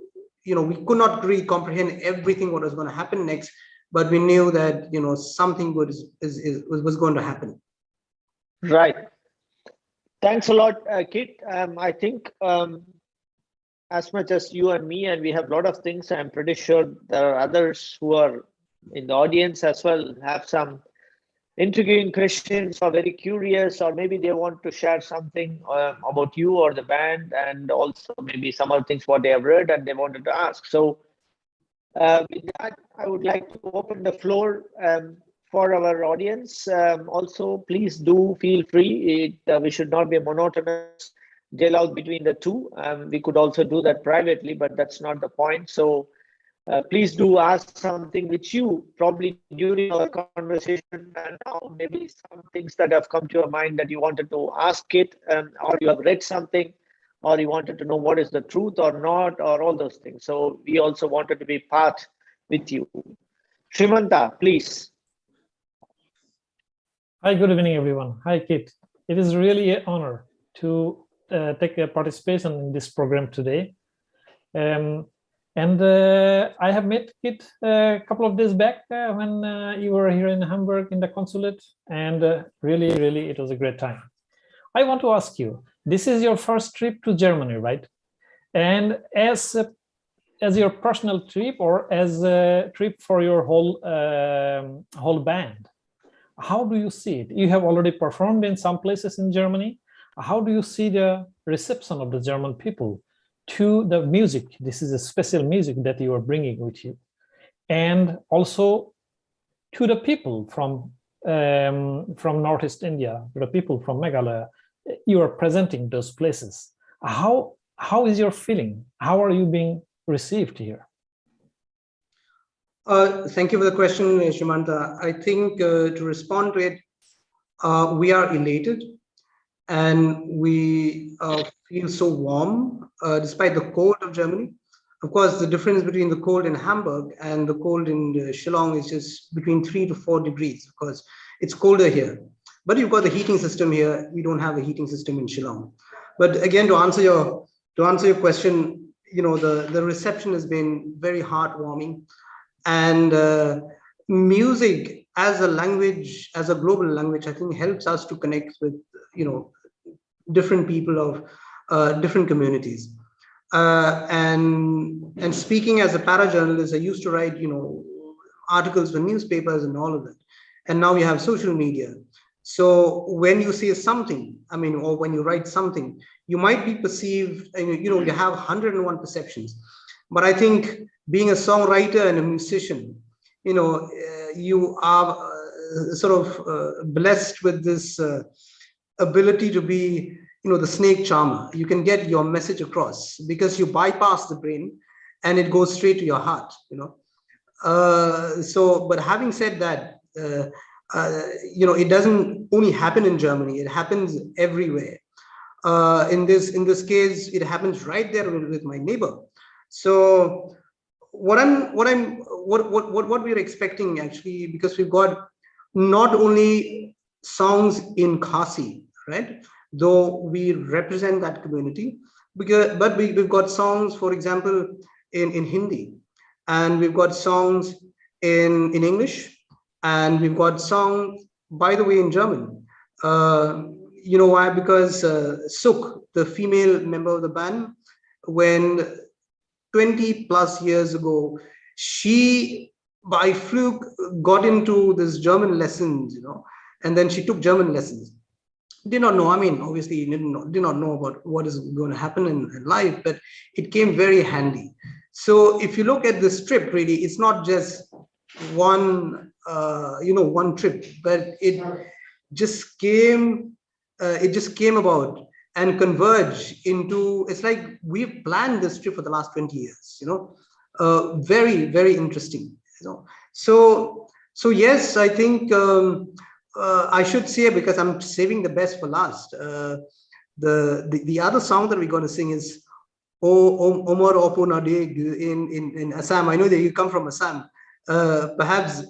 Speaker 3: know, we could not really comprehend everything what was going to happen next, but we knew that, you know, something good was going to happen.
Speaker 1: Right. Thanks a lot, Kit. I think as much as you and me, and we have a lot of things, I'm pretty sure there are others who are in the audience as well, have some intriguing questions or very curious, or maybe they want to share something about you or the band, and also maybe some other things what they have read and they wanted to ask. So with that, I would like to open the floor for our audience, also please do feel free. We should not be a monotonous dialogue between the two. We could also do that privately, but that's not the point. So please do ask something which you probably during our conversation and now maybe some things that have come to your mind that you wanted to ask it, or you have read something, or you wanted to know what is the truth or not, or all those things. So we also wanted to be part with you. Shrimanta, please.
Speaker 4: Hi, good evening, everyone. Hi, Kit. It is really an honor to take a participation in this program today. I have met Kit a couple of days back when you were here in Hamburg in the consulate, and really, it was a great time. I want to ask you, this is your first trip to Germany, right? And as your personal trip or as a trip for your whole band, how do you see it? You have already performed in some places in Germany. How do you see the reception of the German people to the music? This is a special music that you are bringing with you. And also to the people from Northeast India, the people from Meghalaya, you are presenting those places. How is your feeling? How are you being received here?
Speaker 3: Thank you for the question, Shrimanta. I think to respond to it, we are elated and we feel so warm despite the cold of Germany. Of course, the difference between the cold in Hamburg and the cold in Shillong is just between 3 to 4 degrees because it's colder here. But you've got the heating system here. We don't have a heating system in Shillong. But again, to answer your question, you know, the reception has been very heartwarming. And music as a language, as a global language, I think helps us to connect with, you know, different people of different communities. And speaking as a para-journalist, I used to write, you know, articles for newspapers and all of that. And now we have social media. So when you say something, I mean, or when you write something, you might be perceived, you know, you have 101 perceptions. But I think being a songwriter and a musician, you know, you are sort of blessed with this ability to be, you know, the snake charmer. You can get your message across because you bypass the brain and it goes straight to your heart, you know. But having said that, you know, it doesn't only happen in Germany, it happens everywhere. In this case, it happens right there with my neighbor. So what we're expecting actually, because we've got not only songs in Khasi, right? Though we represent that community, but we've got songs, for example, in Hindi, and we've got songs in English, and we've got songs, by the way, in German. You know why? Because Suk, the female member of the band, when 20 plus years ago, she by fluke got into this German lessons, you know, and then she took German lessons. Did not know, I mean, obviously did not know about what is going to happen in life, but it came very handy. So if you look at this trip, really, it's not just one, you know, one trip, but it just came about and converge into, it's like we've planned this trip for the last 20 years, you know, very, very interesting, you know. So yes, I think I should say, because I'm saving the best for last, the other song that we're going to sing is Omar Opo Nadeg in Assam. I know that you come from Assam. Perhaps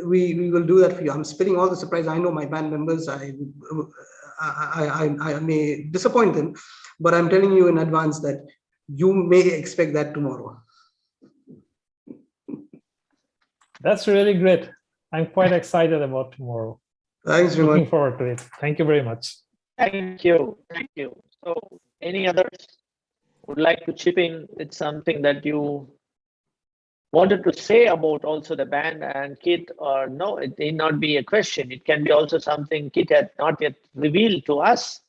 Speaker 3: we will do that for you. I'm spilling all the surprise. I know my band members, I may disappoint them, but I'm telling you in advance that you may expect that tomorrow.
Speaker 4: That's really great. I'm quite excited about tomorrow.
Speaker 3: Thanks very
Speaker 4: Looking
Speaker 3: much.
Speaker 4: forward to it. Thank you very much.
Speaker 1: Thank you. Thank you. So any others would like to chip in with something that you wanted to say about also the band and Kit, or no, it may not be a question. It can be also something Kit had not yet revealed to us,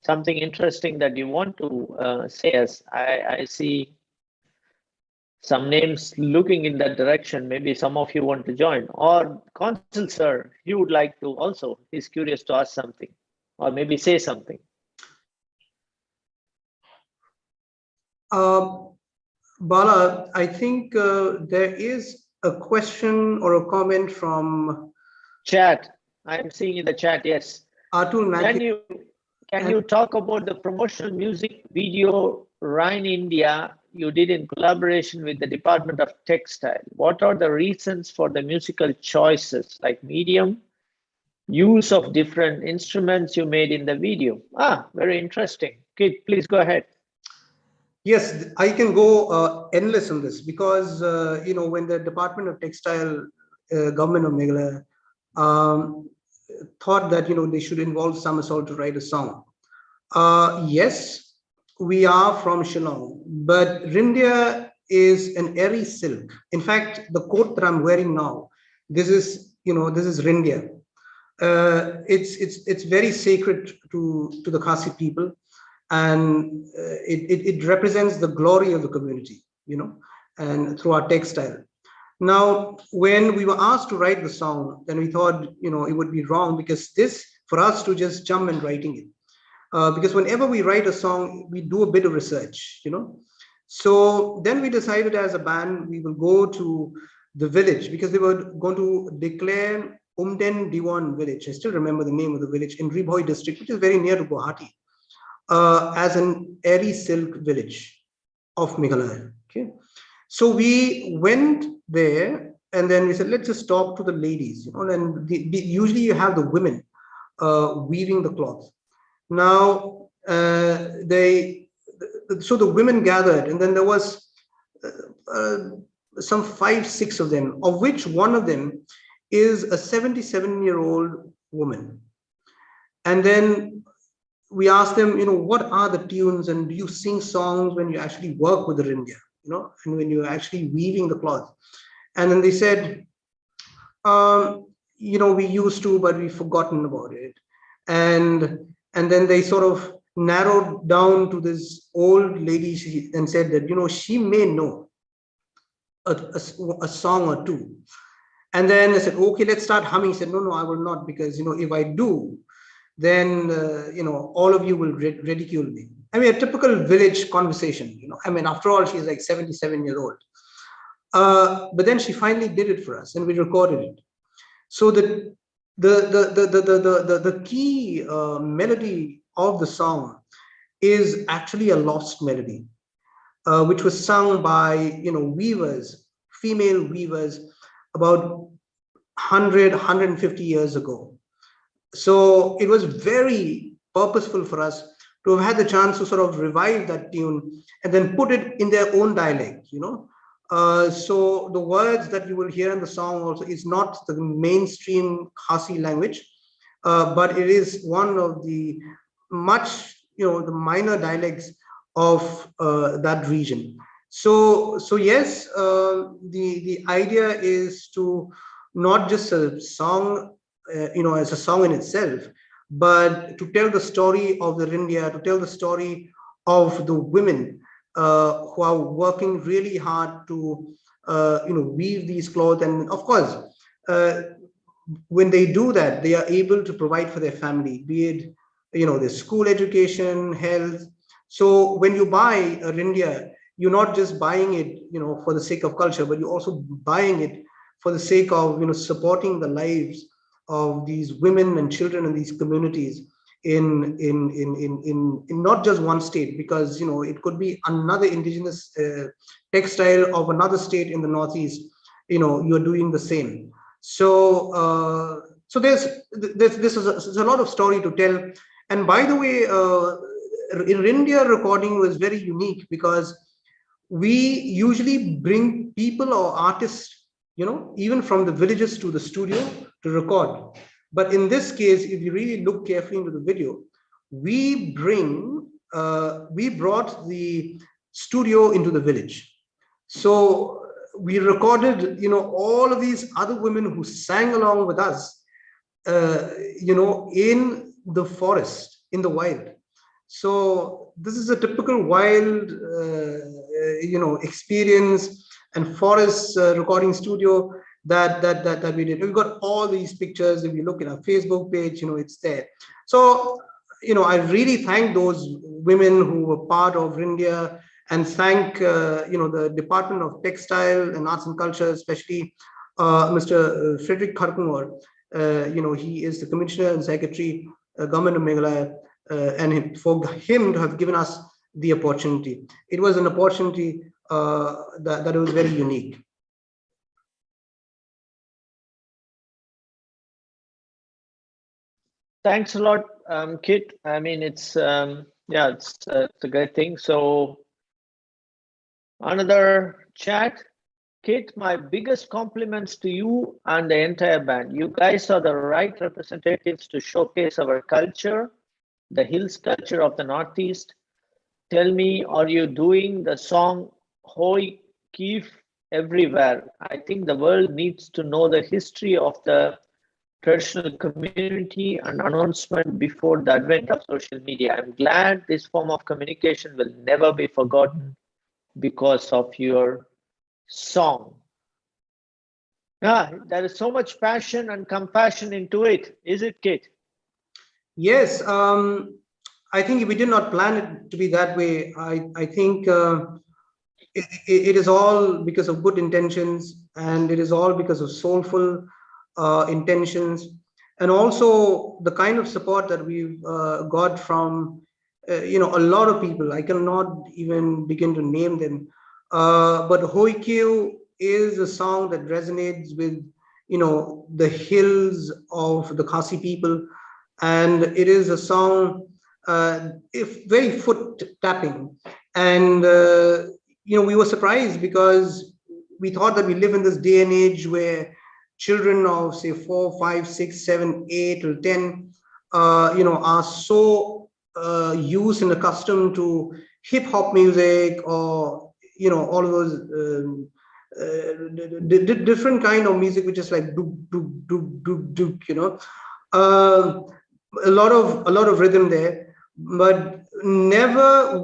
Speaker 1: something interesting that you want to say. As I see some names looking in that direction. Maybe some of you want to join, or Consul sir, you would like to also. He's curious to ask something, or maybe say something.
Speaker 3: Bala, I think there is a question or a comment from
Speaker 1: Chat. I'm seeing in the chat. Yes.
Speaker 3: Atul Matthew.
Speaker 1: Can you talk about the promotional music video Rhine India you did in collaboration with the Department of Textile? What are the reasons for the musical choices, like medium, use of different instruments you made in the video? Ah, very interesting. Kit, please go ahead.
Speaker 3: Yes, I can go endless on this because, when the Department of Textile, government of Meghalaya, thought that, they should involve Somersault to write a song. Yes, we are from Shillong, but Rindia is an airy silk. In fact, the coat that I'm wearing now, this is Rindia. It's very sacred to the Khasi people, and it represents the glory of the community, and through our textile. Now, when we were asked to write the song, then we thought, it would be wrong because this, for us to just jump and writing it. Because whenever we write a song, we do a bit of research, So then we decided as a band, we will go to the village because they were going to declare Umden Diwan village. I still remember the name of the village in Ribhoi district, which is very near to Guwahati, as an airy silk village of Meghalaya. Okay. So we went there and then we said, let's just talk to the ladies, and usually you have the women weaving the cloth. Now, so the women gathered, and then there was some 5-6 of them, of which one of them is a 77-year-old woman. And then we asked them, what are the tunes, and do you sing songs when you actually work with the Rindia, and when you're actually weaving the cloth? And then they said, we used to, but we've forgotten about it. And then they sort of narrowed down to this old lady and said that, she may know a song or two. And then I said, okay, let's start humming. He said, no, I will not, because, if I do, then, all of you will ridicule me. I mean, a typical village conversation, after all, she's like 77-year-old. But then she finally did it for us and we recorded it. So the key melody of the song is actually a lost melody, which was sung by, weavers, female weavers, about 100, 150 years ago. So it was very purposeful for us to have had the chance to sort of revive that tune and then put it in their own dialect, So the words that you will hear in the song also is not the mainstream Khasi language, but it is one of the the minor dialects of that region. So yes, the idea is to not just a song, as a song in itself, but to tell the story of the Rindia, to tell the story of the women who are working really hard to, weave these clothes. And of course, when they do that, they are able to provide for their family, be it, their school education, health. So when you buy a Rindia, you're not just buying it, for the sake of culture, but you're also buying it for the sake of, supporting the lives of these women and children in these communities in not just one state, because it could be another indigenous textile of another state in the northeast. You're doing the same. So there's a lot of story to tell. And by the way, in India, recording was very unique because we usually bring people or artists, even from the villages to the studio to record. But in this case, if you really look carefully into the video, we brought the studio into the village. So we recorded, all of these other women who sang along with us, in the forest, in the wild. So this is a typical wild, experience and forest recording studio that we did. We've got all these pictures. If you look at our Facebook page, it's there. So, I really thank those women who were part of India, and thank, the Department of Textile and Arts and Culture, especially Mr. Frederick Kharkumar. He is the Commissioner and Secretary, Government of Meghalaya, and for him to have given us the opportunity. It was an opportunity that was very unique.
Speaker 1: Thanks a lot, Kit. I mean, it's it's a great thing. So another chat. Kit, my biggest compliments to you and the entire band. You guys are the right representatives to showcase our culture, the hills culture of the Northeast. Tell me, are you doing the song Hoi Keef everywhere? I think the world needs to know the history of the traditional community and announcement before the advent of social media. I'm glad this form of communication will never be forgotten because of your song. Yeah, there is so much passion and compassion into it, is it, Kit?
Speaker 3: Yes, I think we did not plan it to be that way. I think it is all because of good intentions, and it is all because of soulful intentions, and also the kind of support that we've got from a lot of people. I cannot even begin to name them, but Hoi Kyu is a song that resonates with the hills of the Khasi people, and it is a song if very foot tapping, and we were surprised because we thought that we live in this day and age where children of say 4, 5, 6, 7, 8 or 10 are so used and accustomed to hip hop music, or all of those different kind of music, which is like doop doop doop doop doop, a lot of rhythm there, but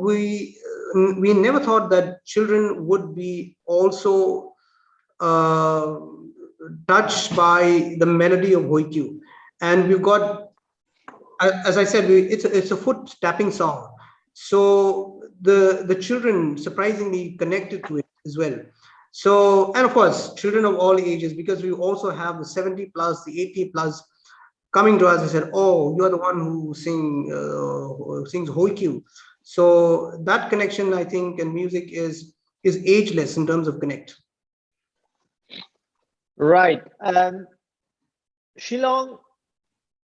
Speaker 3: we never thought that children would be also touched by the melody of Hoi Kyu. And we've got, as I said, it's a foot tapping song, so the children surprisingly connected to it as well. So, and of course, children of all ages, because we also have the 70 plus, the 80 plus coming to us and said, "Oh, you are the one who sings Hoi Kyu." So that connection, I think, and music is ageless in terms of connect.
Speaker 1: Right. Shillong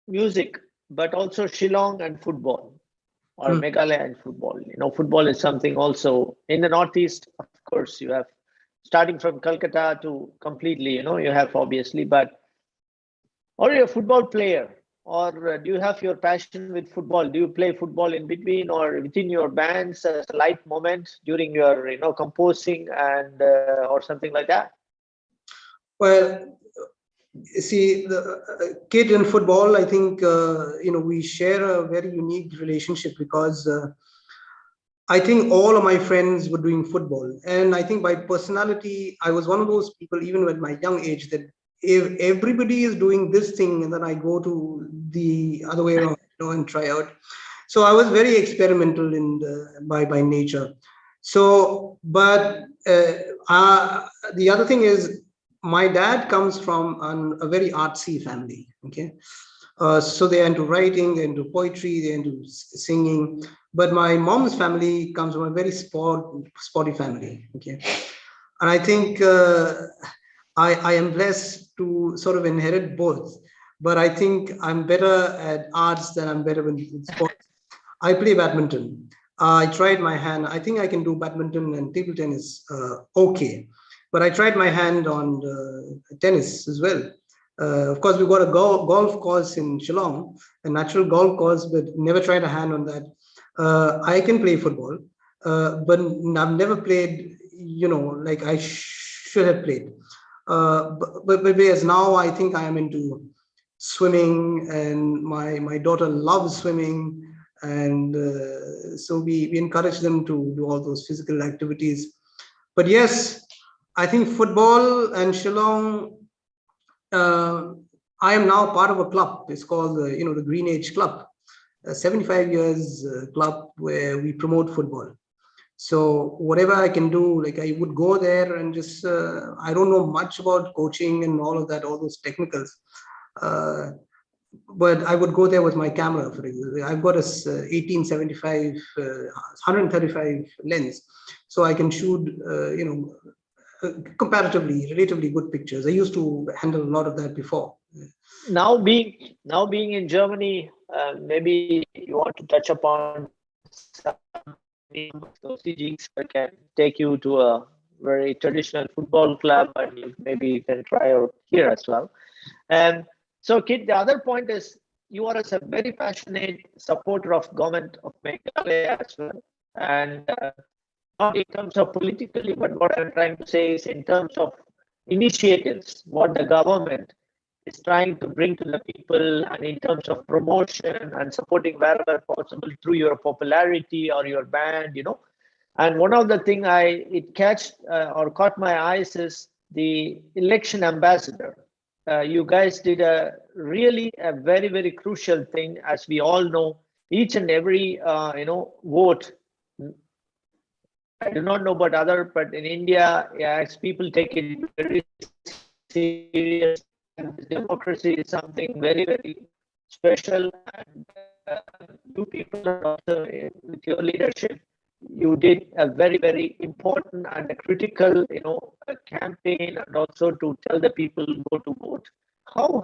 Speaker 1: music, but also Shillong and football, or Meghalaya and football. Football is something also in the Northeast. Of course, you have starting from Calcutta to completely. You have obviously, but are you a football player, or do you have your passion with football? Do you play football in between or within your bands as a light moment during your composing and or something like that?
Speaker 3: Well, see, the kid in football, I think we share a very unique relationship, because I think all of my friends were doing football, and I think by personality, I was one of those people, even at my young age, that if everybody is doing this thing, and then I go to the other way around, and try out. So I was very experimental by nature. So, but the other thing is, my dad comes from a very artsy family. Okay, so they're into writing, they're into poetry, they're into singing. But my mom's family comes from a very sporty family. Okay, and I think I am blessed to sort of inherit both. But I think I'm better at arts than I'm better with sports. I play badminton. I tried my hand. I think I can do badminton and table tennis okay. But I tried my hand on tennis as well. Of course, we've got a golf course in Shillong, a natural golf course, but never tried a hand on that. I can play football, but I've never played, like I should have played. But as now, I think I am into swimming, and my daughter loves swimming. And so we encourage them to do all those physical activities. But yes, I think football and Shillong, I am now part of a club. It's called the Green Age Club, a 75 years club where we promote football. So whatever I can do, like I would go there and just, I don't know much about coaching and all of that, all those technicals. But I would go there with my camera. For example, I've got a 1875, 135 lens, so I can shoot, comparatively, relatively good pictures. I used to handle a lot of that before.
Speaker 1: Now being in Germany, maybe you want to touch upon some strategies that can take you to a very traditional football club, and maybe you can try out here as well. And so, Kit, the other point is you are a very passionate supporter of government of Meghalaya as well, and not in terms of politically, but what I'm trying to say is in terms of initiatives, what the government is trying to bring to the people, and in terms of promotion and supporting wherever possible through your popularity or your band, And one of the thing it caught my eyes is the election ambassador. You guys did a very, very crucial thing. As we all know, each and every vote, I do not know about but in India, as people take it very serious, and democracy is something very, very special. And you people are also, with your leadership, you did a very, very important and a critical, campaign, and also to tell the people go to vote. How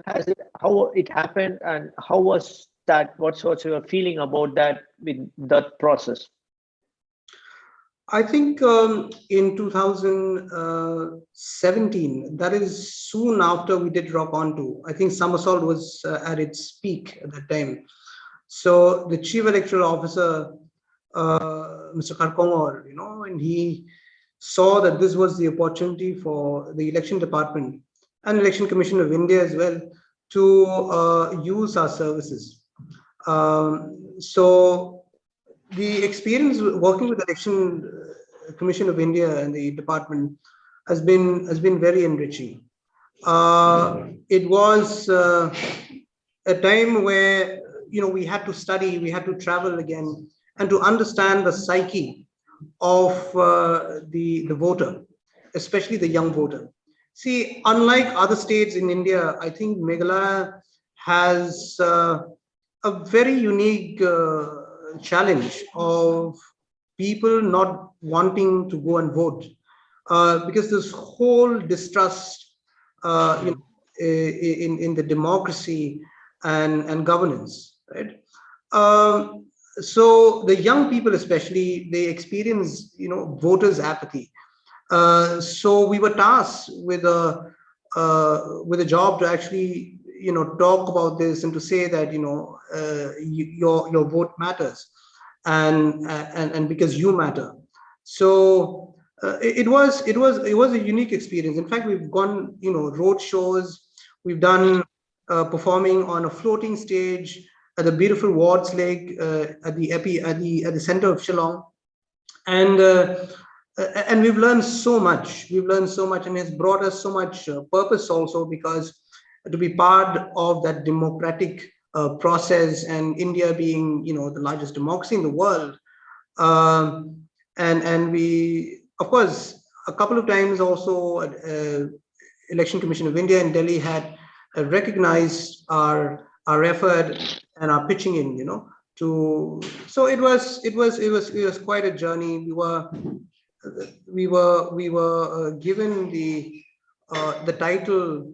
Speaker 1: it happened, and how was that? What's your feeling about that with that process?
Speaker 3: I think in 2017, that is soon after we did Rock On 2. I think Somersault was at its peak at that time. So the chief electoral officer, Mr. Karkongor, and he saw that this was the opportunity for the election department and Election Commission of India as well to use our services. So the experience working with the Election Commission of India and the department has been very enriching. It was a time where we had to study, we had to travel again, and to understand the psyche of the voter, especially the young voter. See, unlike other states in India, I think Meghalaya has a very unique challenge of people not wanting to go and vote because this whole distrust in the democracy and governance, right? So the young people especially, they experience voters' apathy. So we were tasked with a job to actually talk about this and to say that your vote matters, and because you matter. So it was a unique experience. In fact, we've gone road shows, we've done performing on a floating stage at the beautiful Wards Lake at the center of Shillong, and we've learned so much. And it's brought us so much purpose also, because to be part of that democratic process, and India being the largest democracy in the world, and we, of course, a couple of times also Election Commission of India in Delhi had recognized our effort and our pitching in, so it was quite a journey. We were given the title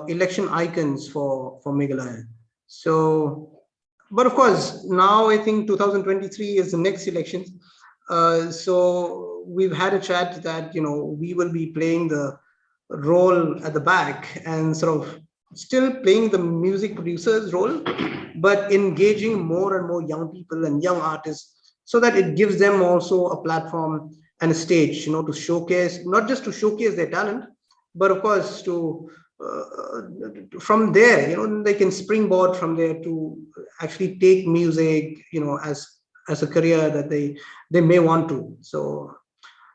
Speaker 3: election icons for Meghalaya. So, but of course, now I think 2023 is the next election. So we've had a chat that we will be playing the role at the back and sort of still playing the music producer's role, but engaging more and more young people and young artists, so that it gives them also a platform and a stage, to showcase, not just to showcase their talent, but of course to from there, they can springboard from there to actually take music, as a career that they may want to. So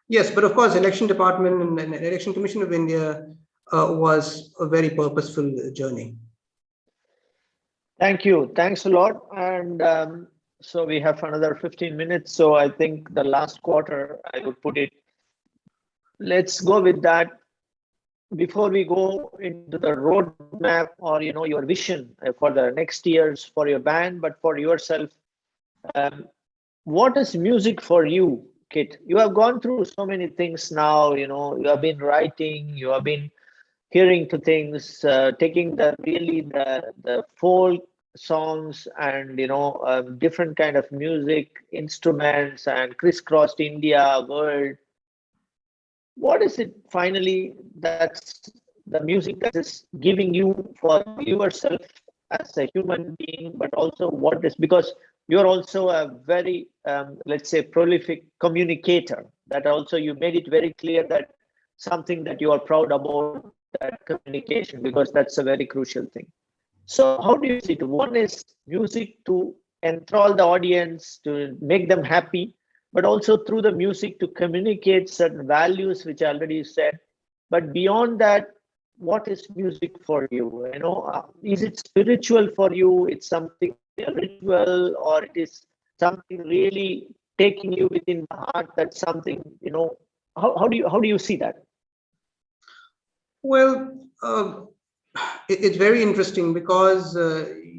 Speaker 3: Yes, but of course, Election Department and Election Commission of India was a very purposeful journey.
Speaker 1: Thank you. Thanks a lot. And so we have another 15 minutes. So I think the last quarter, I would put it, let's go with that. Before we go into the roadmap or, your vision for the next years for your band, but for yourself, what is music for you, Kit? You have gone through so many things now, you have been writing, you have been hearing to things, taking the folk songs and different kind of music instruments and crisscrossed India world. What is it finally that's the music that is giving you for yourself as a human being, but also what is, because you're also a very let's say prolific communicator, that also you made it very clear that something that you are proud about, that communication, because that's a very crucial thing. So how do you see it? One is music to enthrall the audience, to make them happy, but also through the music to communicate certain values, which I already said. But beyond that, what is music for you? Is it spiritual for you? It's something a ritual, or it is something really taking you within the heart? That's something, how do you see that?
Speaker 3: Well, it's very interesting because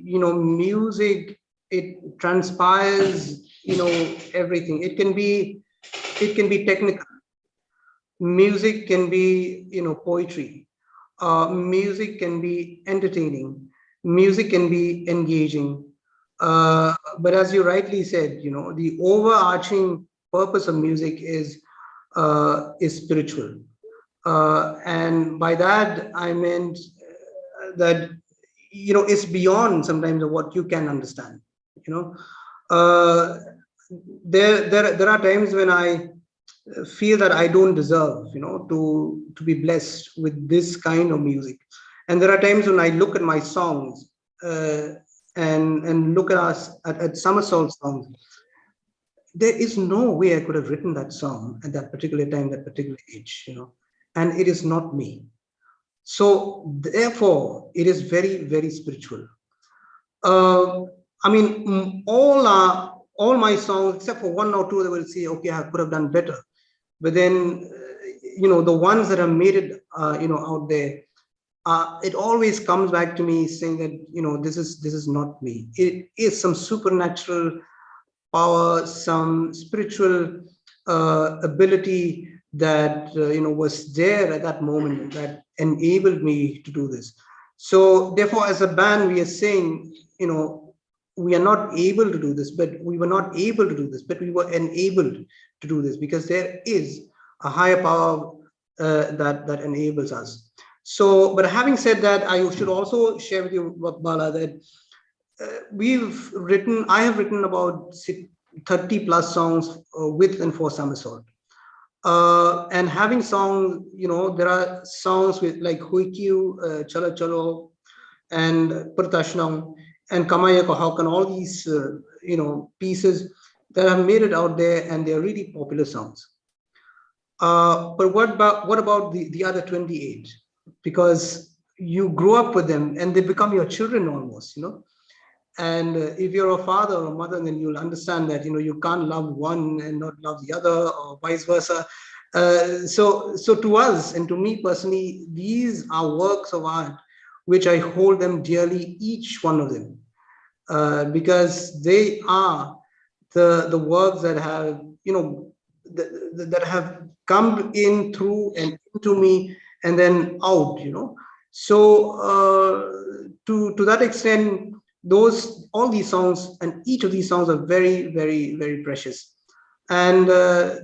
Speaker 3: music, it transpires everything. It can be technical. Music can be poetry. Music can be entertaining. Music can be engaging. But as you rightly said, the overarching purpose of music is spiritual. And by that I meant that it's beyond sometimes of what you can understand. Uh, there are times when I feel that I don't deserve to be blessed with this kind of music, and there are times when I look at my songs and look at at Somersault songs. There is no way I could have written that song at that particular time, that particular age, and it is not me. So therefore, it is very, very spiritual. Uh, I mean, all my songs, except for one or two, they will say, okay, I could have done better. But then, the ones that have made it, out there, it always comes back to me saying that, this is not me. It is some supernatural power, some spiritual ability that was there at that moment that enabled me to do this. So therefore, as a band, we are saying, we are not able to do this, but we were not able to do this, but we were enabled to do this because there is a higher power that enables us. So, but having said that, I should also share with you, Bala, that I have written about 30 plus songs with and for Somersault. And having songs, there are songs with like Huikyu, Chala Chalo, and Pratashnam, and Kamaya Kohak, and all these, pieces that have made it out there, and they're really popular songs. But what about the other 28? Because you grow up with them and they become your children almost, And if you're a father or a mother, then you'll understand that you can't love one and not love the other, or vice versa. So to us and to me personally, these are works of art which I hold them dearly, each one of them, because they are the works that have that have come in through and into me and then out. So to that extent, all these songs and each of these songs are very, very, very precious, and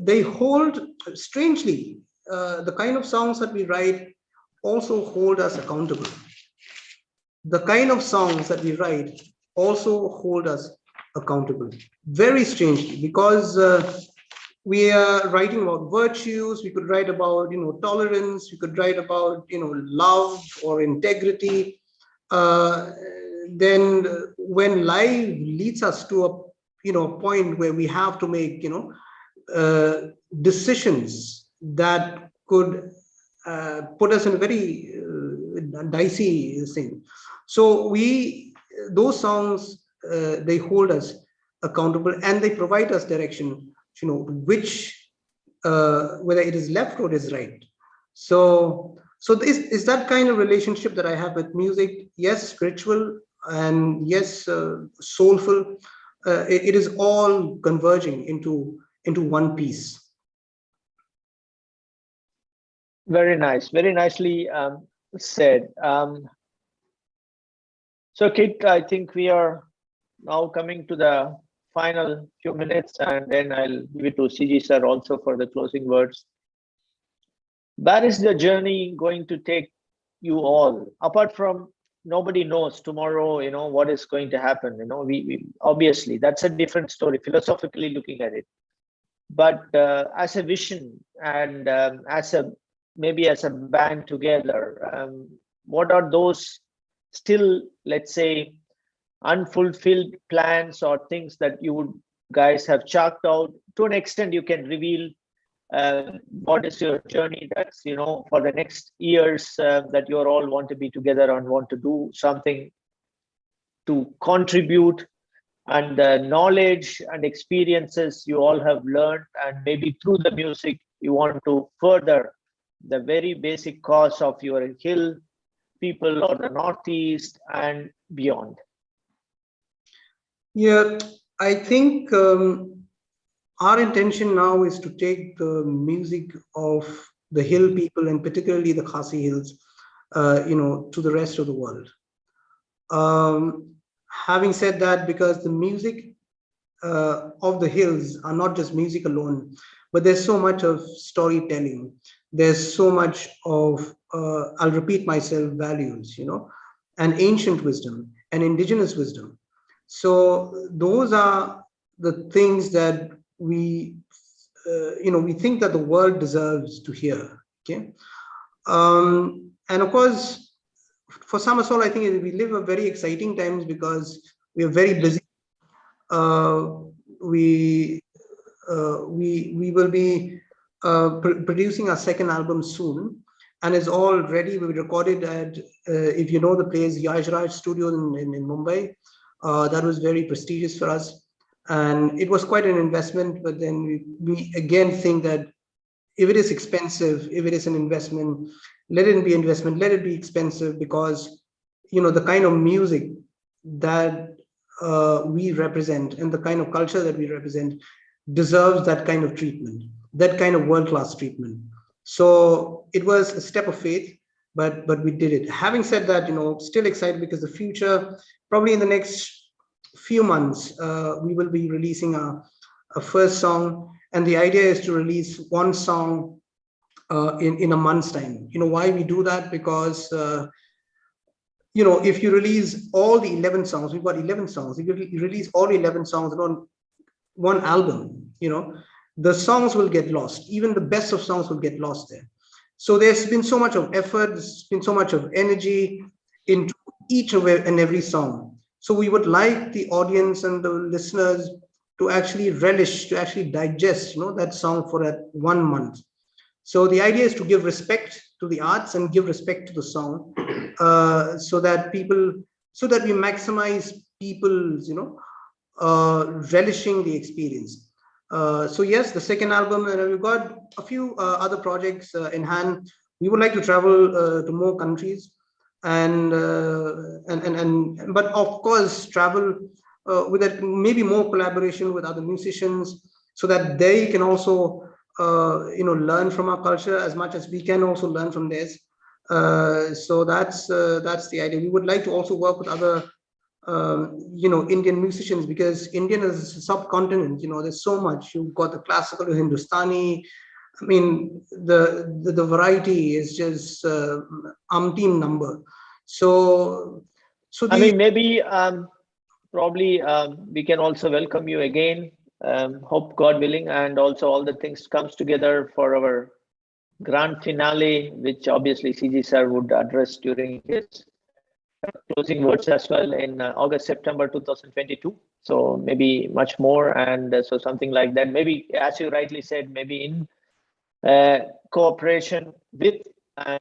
Speaker 3: they hold, strangely, the kind of songs that we write also hold us accountable. The kind of songs that we write also hold us accountable, very strangely, because we are writing about virtues. We could write about tolerance. We could write about love or integrity. Then when life leads us to a point where we have to make decisions that could put us in a very dicey thing. So those songs, they hold us accountable and they provide us direction, which whether it is left or it is right. So this is that kind of relationship that I have with music. Yes, spiritual, and yes, soulful. It is all converging into one piece.
Speaker 1: Very nice, very nicely said. So Kit, I think we are now coming to the final few minutes, and then I'll give it to CG sir also for the closing words. Where is the journey going to take you all? Apart from nobody knows tomorrow, what is going to happen. We obviously that's a different story, philosophically looking at it. But as a vision and maybe as a band together, what are those still, let's say, unfulfilled plans or things that you would guys have chalked out? To an extent, you can reveal what is your journey that's for the next years that you all want to be together and want to do something to contribute, and the knowledge and experiences you all have learned, and maybe through the music you want to further the very basic cause of your hill people or the Northeast and beyond.
Speaker 3: Yeah, I think our intention now is to take the music of the hill people, and particularly the Khasi Hills, to the rest of the world. Having said that, because the music of the hills are not just music alone, but there's so much of storytelling. There's so much of, I'll repeat myself, values, and ancient wisdom and indigenous wisdom. So those are the things that we think that the world deserves to hear. Okay, and of course, for SUMMERSALT, I think we live a very exciting times because we are very busy. We will be producing our second album soon, and it's all ready. We recorded at, if you know the place, Yajraj Studio in Mumbai. That was very prestigious for us, and it was quite an investment. But then we again think that if it is expensive, if it is an investment, let it be investment, let it be expensive, because the kind of music that we represent and the kind of culture that we represent deserves that kind of treatment, that kind of world-class treatment. So it was a step of faith, but we did it. Having said that, still excited because the future, probably in the next few months, we will be releasing a first song, and the idea is to release one song in a month's time. Why we do that? Because if you release all the 11 songs, we've got 11 songs. If you release all 11 songs on one album, the songs will get lost. Even the best of songs will get lost there. So there's been so much of effort, there's been so much of energy into each and every song. So we would like the audience and the listeners to actually relish, to actually digest, that song for that 1 month. So the idea is to give respect to the arts and give respect to the song, so that we maximize people's, relishing the experience. So yes, the second album, and we've got a few other projects in hand. We would like to travel to more countries, but of course travel with maybe more collaboration with other musicians, so that they can also learn from our culture as much as we can also learn from theirs. So that's the idea. We would like to also work with other Indian musicians, because Indian is a subcontinent. There's so much. You've got the classical, Hindustani. I mean, the variety is just umpteen number. So
Speaker 1: I mean, maybe probably we can also welcome you again. Hope God willing, and also all the things comes together for our grand finale, which obviously CG sir would address during his closing words as well in August, September 2022. So maybe much more, and so something like that. Maybe, as you rightly said, maybe in cooperation with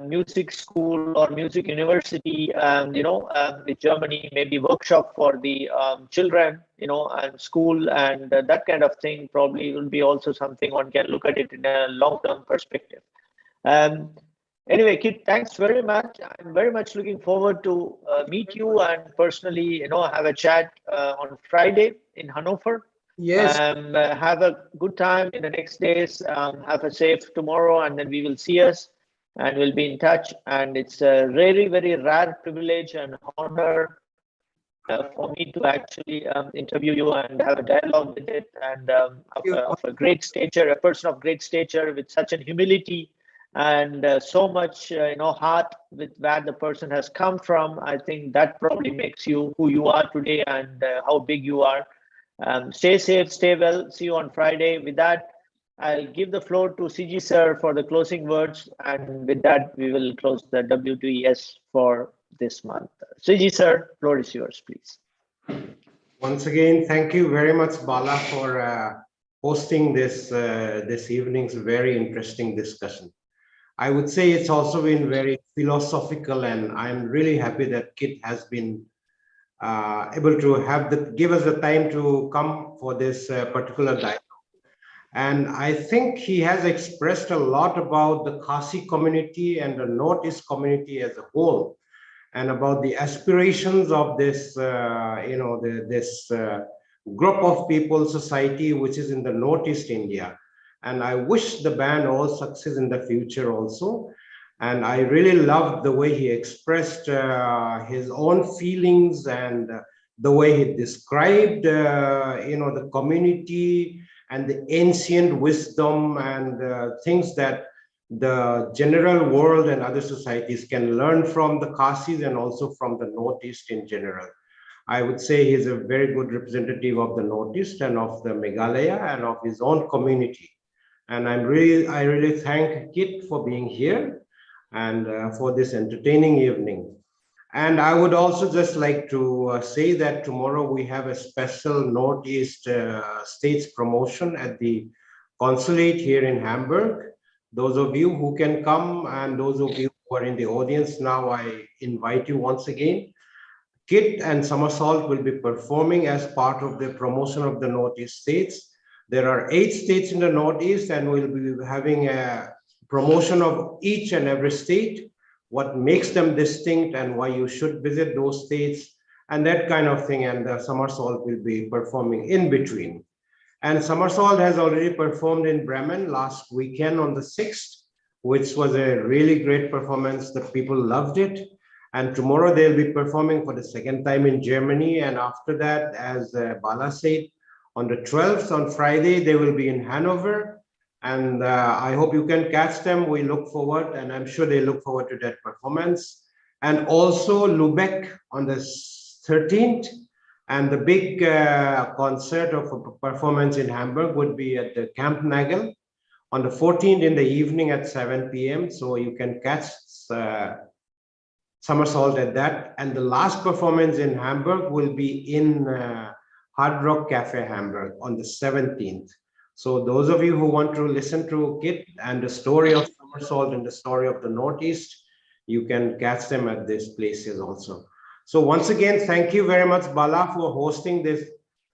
Speaker 1: music school or music university, with Germany, maybe workshop for the children, and school, and that kind of thing probably will be also something one can look at it in a long-term perspective. Anyway, Kit, thanks very much. I'm very much looking forward to meet you and personally, have a chat on Friday in Hanover.
Speaker 3: Yes.
Speaker 1: Have a good time in the next days. Have a safe tomorrow, and then we will see us and we'll be in touch. And it's a very, very rare privilege and honor for me to actually interview you and have a dialogue with it. And of a great stature, a person of great stature with such an humility and so much, heart with where the person has come from. I think that probably makes you who you are today and how big you are. Stay safe, stay well. See you on Friday. With that, I'll give the floor to CG sir for the closing words. And with that, we will close the W2ES for this month. CG sir, floor is yours, please.
Speaker 2: Once again, thank you very much, Bala, for hosting this evening's very interesting discussion. I would say it's also been very philosophical, and I'm really happy that Kit has been able to give us the time to come for this particular dialogue. And I think he has expressed a lot about the Khasi community and the Northeast community as a whole, and about the aspirations of this, this group of people, society, which is in the Northeast India. And I wish the band all success in the future also. And I really loved the way he expressed his own feelings and the way he described, the community and the ancient wisdom and things that the general world and other societies can learn from the Khasis and also from the Northeast in general. I would say he's a very good representative of the Northeast and of the Meghalaya and of his own community. And I really thank Kit for being here and for this entertaining evening. And I would also just like to say that tomorrow we have a special Northeast States promotion at the consulate here in Hamburg. Those of you who can come and those of you who are in the audience now, I invite you once again. Kit and Somersault will be performing as part of the promotion of the Northeast States. There are 8 states in the Northeast, and we'll be having a promotion of each and every state, what makes them distinct and why you should visit those states and that kind of thing. And Somersault will be performing in between. And Somersault has already performed in Bremen last weekend on the 6th, which was a really great performance. The people loved it. And tomorrow they'll be performing for the 2nd time in Germany. And after that, as Bala said, on the 12th, on Friday, they will be in Hanover. And I hope you can catch them. We look forward, and I'm sure they look forward to that performance. And also Lubeck on the 13th. And the big concert of a performance in Hamburg would be at the Camp Nagel on the 14th in the evening at 7 p.m. So you can catch Somersault at that. And the last performance in Hamburg will be in Hard Rock Cafe Hamburg on the 17th. So those of you who want to listen to Kit and the story of Somersault and the story of the Northeast, you can catch them at these places also. So once again, thank you very much, Bala, for hosting this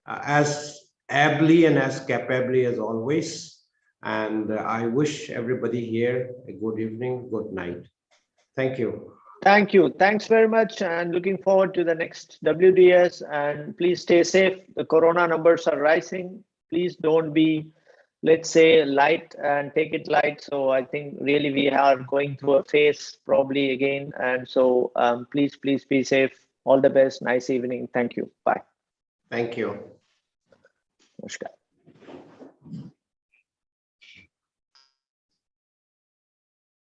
Speaker 2: as ably and as capably as always. And I wish everybody here a good evening, good night. Thank you.
Speaker 1: Thank you. Thanks very much. And looking forward to the next WDS. And please stay safe. The corona numbers are rising. Please don't be, let's say, light and take it light. So I think really we are going through a phase probably again. And so please be safe. All the best. Nice evening. Thank you. Bye.
Speaker 2: Thank you.
Speaker 1: Namaskar.